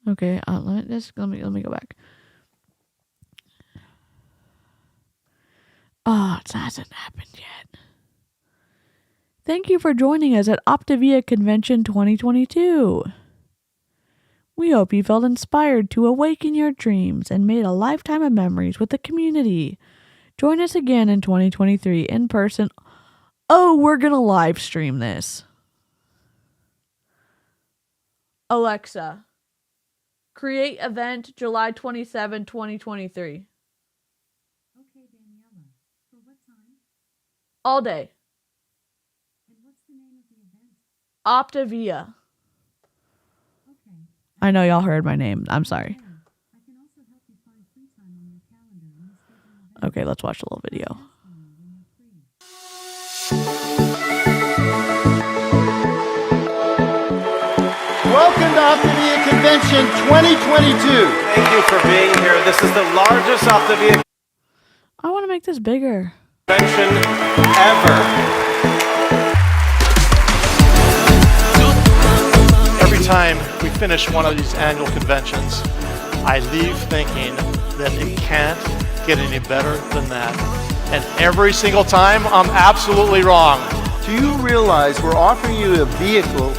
Okay, let me go back. Oh, it hasn't happened yet. Thank you for joining us at Optavia Convention 2022. We hope you felt inspired to awaken your dreams and made a lifetime of memories with the community. Join us again in 2023 in person. Oh, we're going to live stream this. Alexa, create event July 27, 2023. Okay, Daniela. For what time? All day. And what's the name of the event? Optavia. Okay. I know y'all heard my name. I'm sorry. I can also help you find free time on your calendar and schedule events. Okay, let's watch a little video. Ask me when you're free. Welcome to Optavia Convention 2022. Thank you for being here. This is the largest Optavia I want to make this bigger. convention ever. Every time we finish one of these annual conventions, I leave thinking that it can't get any better than that. And every single time, I'm absolutely wrong. Do you realize we're offering you a vehicle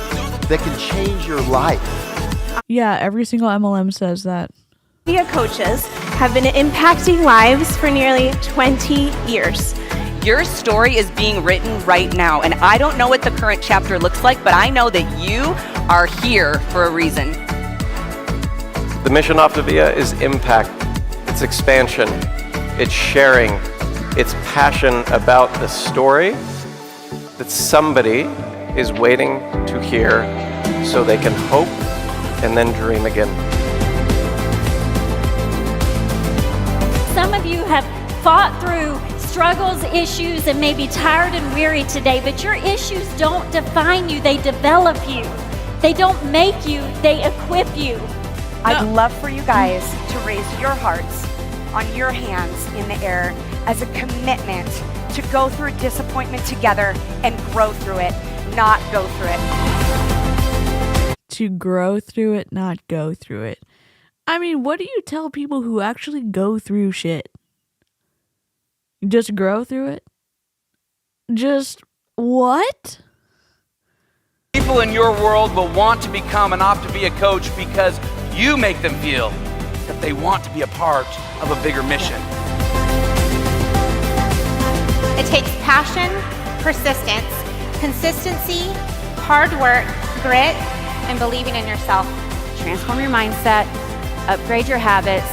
that can change your life? Yeah, every single MLM says that. Thea coaches have been impacting lives for nearly 20 years. Your story is being written right now, and I don't know what the current chapter looks like, but I know that you are here for a reason. The mission of Optavia is impact, it's expansion, it's sharing, it's passion about the story that somebody is waiting to hear so they can hope and then dream again. Some of you have fought through struggles, issues, and may be tired and weary today, but your issues don't define you, they develop you. They don't make you, they equip you. I'd love for you guys to raise your hearts on your hands in the air as a commitment to go through disappointment together and grow through it, not go through it. To grow through it, not go through it. I mean, what do you tell people who actually go through shit? Just grow through it? Just what? People in your world will want to become an Optavia coach because you make them feel that they want to be a part of a bigger mission. It takes passion, persistence, consistency, hard work, grit, and believing in yourself. Transform your mindset, upgrade your habits,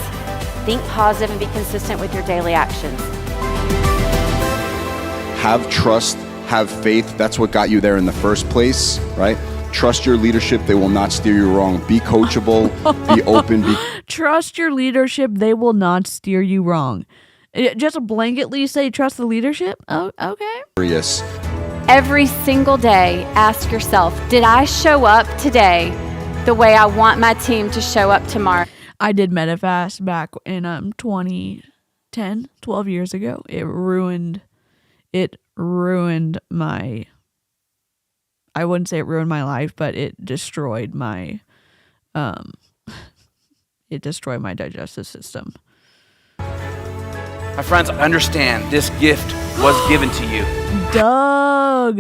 think positive, and be consistent with your daily actions. Have trust, have faith. That's what got you there in the first place, right? Trust your leadership. They will not steer you wrong. Be coachable, be open. Trust your leadership. They will not steer you wrong. Just blanketly say trust the leadership? Oh, okay. Yes. Every single day, ask yourself, did I show up today the way I want my team to show up tomorrow? I did Medifast back in 2010, 12 years ago. It ruined my, I wouldn't say it ruined my life, but it destroyed my digestive system. My friends, understand this gift was given to you. Doug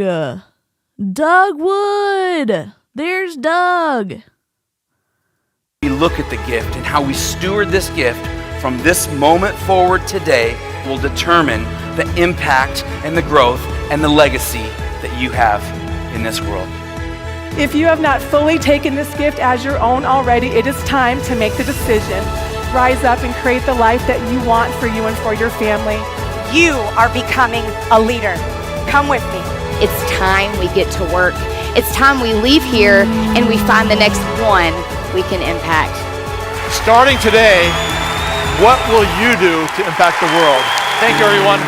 Wood. There's Doug. We look at the gift and how we steward this gift from this moment forward today will determine the impact and the growth and the legacy that you have in this world. If you have not fully taken this gift as your own already, it is time to make the decision. Rise up and create the life that you want for you and for your family. You are becoming a leader. Come with me. It's time we get to work. It's time we leave here and we find the next one we can impact. Starting today, what will you do to impact the world? Thank you, everyone.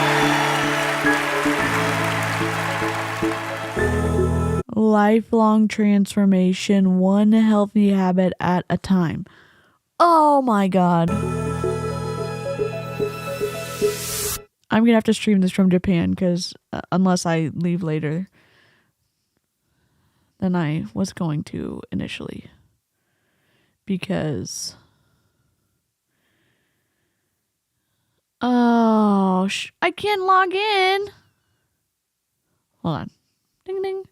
Lifelong transformation, one healthy habit at a time. Oh my God. I'm going to have to stream this from Japan because unless I leave later than I was going to initially. Because... I can't log in. Hold on. Ding ding.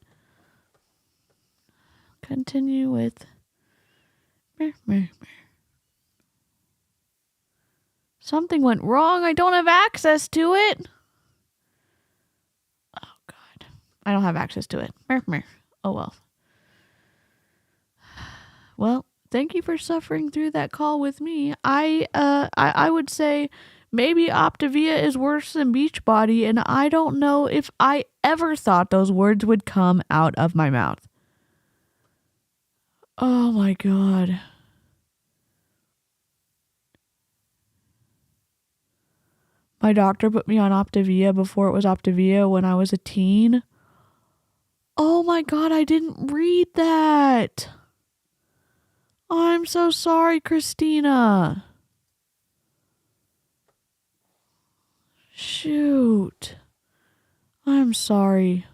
Continue with... Something went wrong. I don't have access to it. Oh, God. I don't have access to it. Oh, well. Well, thank you for suffering through that call with me. I would say maybe Optavia is worse than Beachbody, and I don't know if I ever thought those words would come out of my mouth. Oh, my God. My doctor put me on Optavia before it was Optavia when I was a teen. Oh my God, I didn't read that. I'm so sorry, Christina. Shoot. I'm sorry.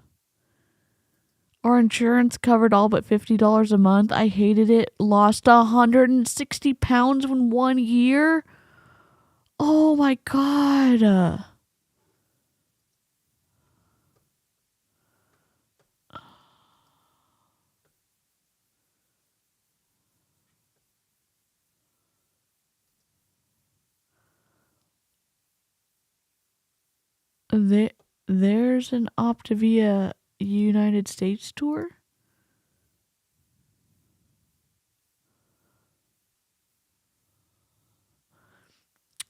Our insurance covered all but $50 a month. I hated it. Lost 160 pounds in 1 year. Oh my God. There's an Optavia United States tour?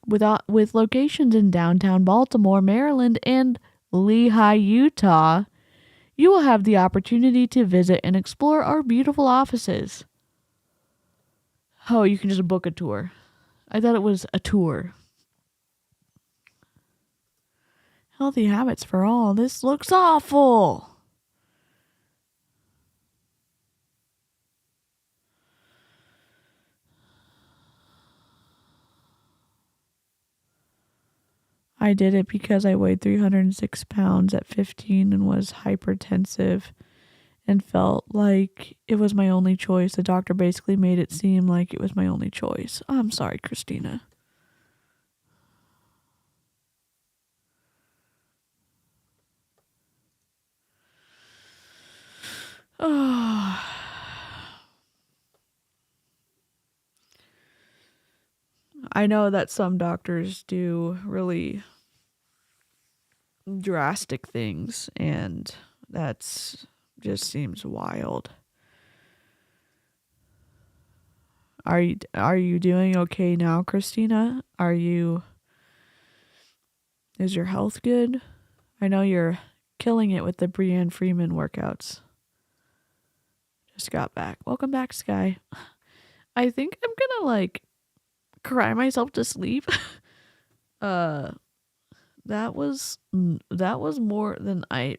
With locations in downtown Baltimore, Maryland, and Lehigh, Utah, you will have the opportunity to visit and explore our beautiful offices. Oh, you can just book a tour. I thought it was a tour. Healthy habits for all. This looks awful. I did it because I weighed 306 pounds at 15 and was hypertensive and felt like it was my only choice. The doctor basically made it seem like it was my only choice. I'm sorry, Christina. Oh. I know that some doctors do really drastic things, and that's just seems wild. Are you doing okay now, Christina? Is your health good? I know you're killing it with the Brianne Freeman workouts. Just got back. Welcome back, Sky. I think I'm gonna cry myself to sleep. that was more than I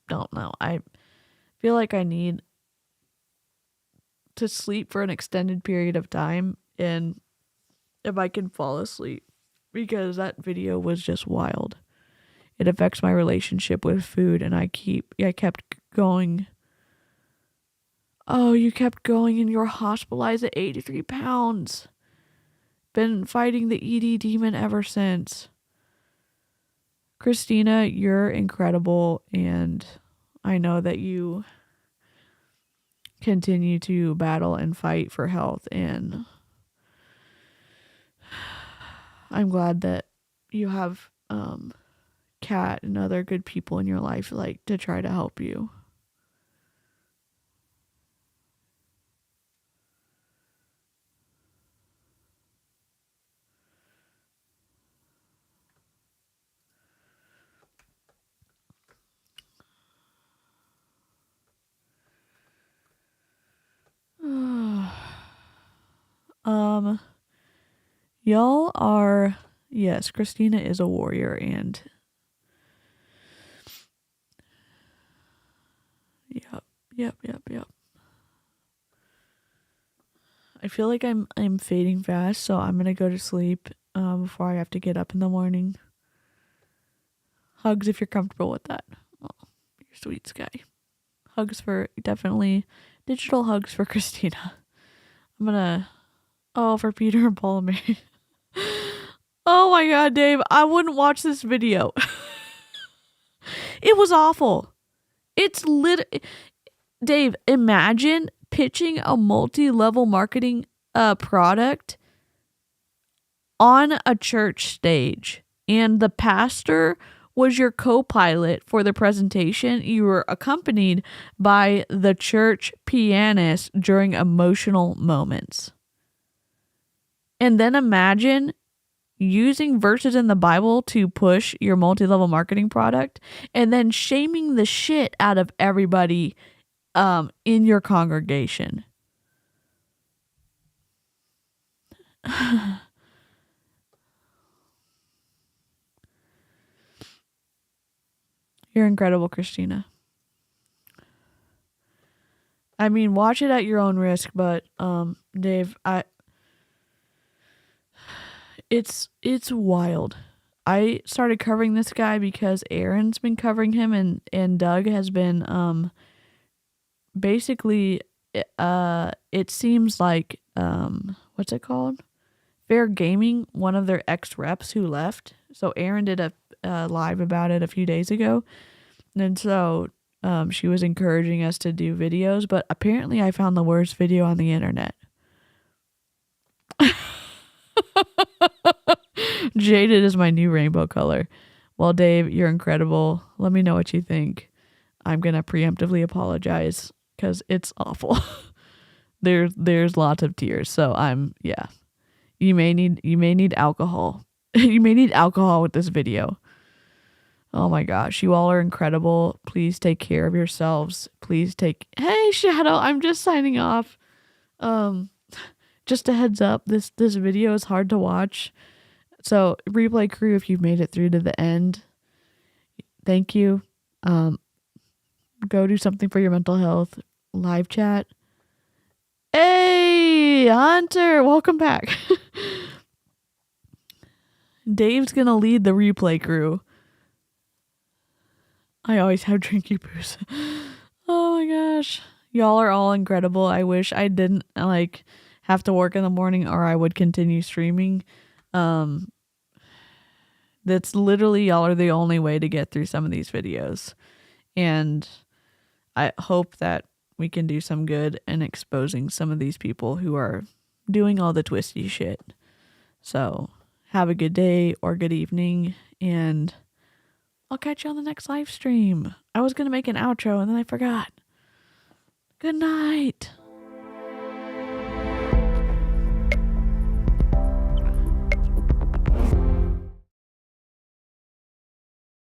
don't know. I feel like I need to sleep for an extended period of time, and if I can fall asleep, because that video was just wild. It affects my relationship with food, and I kept going. Oh, you kept going and you were hospitalized at 83 pounds. Been fighting the ED demon ever since. Christina, you're incredible, and I know that you continue to battle and fight for health, and I'm glad that you have Kat and other good people in your life like to try to help you. Y'all are, yes, Christina is a warrior, and yep. I feel like I'm fading fast, so I'm gonna go to sleep before I have to get up in the morning. Hugs if you're comfortable with that. Oh, you're sweet, Sky. Hugs for, definitely digital hugs for Christina. I'm gonna, for Peter and Paul and Mary. Oh my God, Dave, I wouldn't watch this video. It was awful. It's Dave, imagine pitching a multi-level marketing product on a church stage, and the pastor was your co-pilot for the presentation. You were accompanied by the church pianist during emotional moments. And then imagine using verses in the Bible to push your multi-level marketing product, and then shaming the shit out of everybody in your congregation. You're incredible, Christina. I mean, watch it at your own risk, but Dave, it's wild. I started covering this guy because Aaron's been covering him, and Doug has been basically it seems like what's it called? Fair Gaming, one of their ex-reps who left. So Aaron did a live about it a few days ago. And so she was encouraging us to do videos, but apparently I found the worst video on the internet. Jaded is my new rainbow color. Well, Dave, you're incredible. Let me know what you think. I'm going to preemptively apologize because it's awful. There's lots of tears. So you may need alcohol. You may need alcohol with this video. Oh my gosh, you all are incredible. Please take care of yourselves. Hey Shadow, I'm just signing off. Just a heads up, this video is hard to watch. So replay crew, if you've made it through to the end, thank you. Go do something for your mental health. Live chat. Hey, Hunter, welcome back. Dave's gonna lead the replay crew. I always have drinky poos. Oh my gosh. Y'all are all incredible. I wish I didn't have to work in the morning, or I would continue streaming. That's literally, y'all are the only way to get through some of these videos. And I hope that we can do some good in exposing some of these people who are doing all the twisty shit. So have a good day or good evening, and I'll catch you on the next live stream. I was going to make an outro and then I forgot. Good night.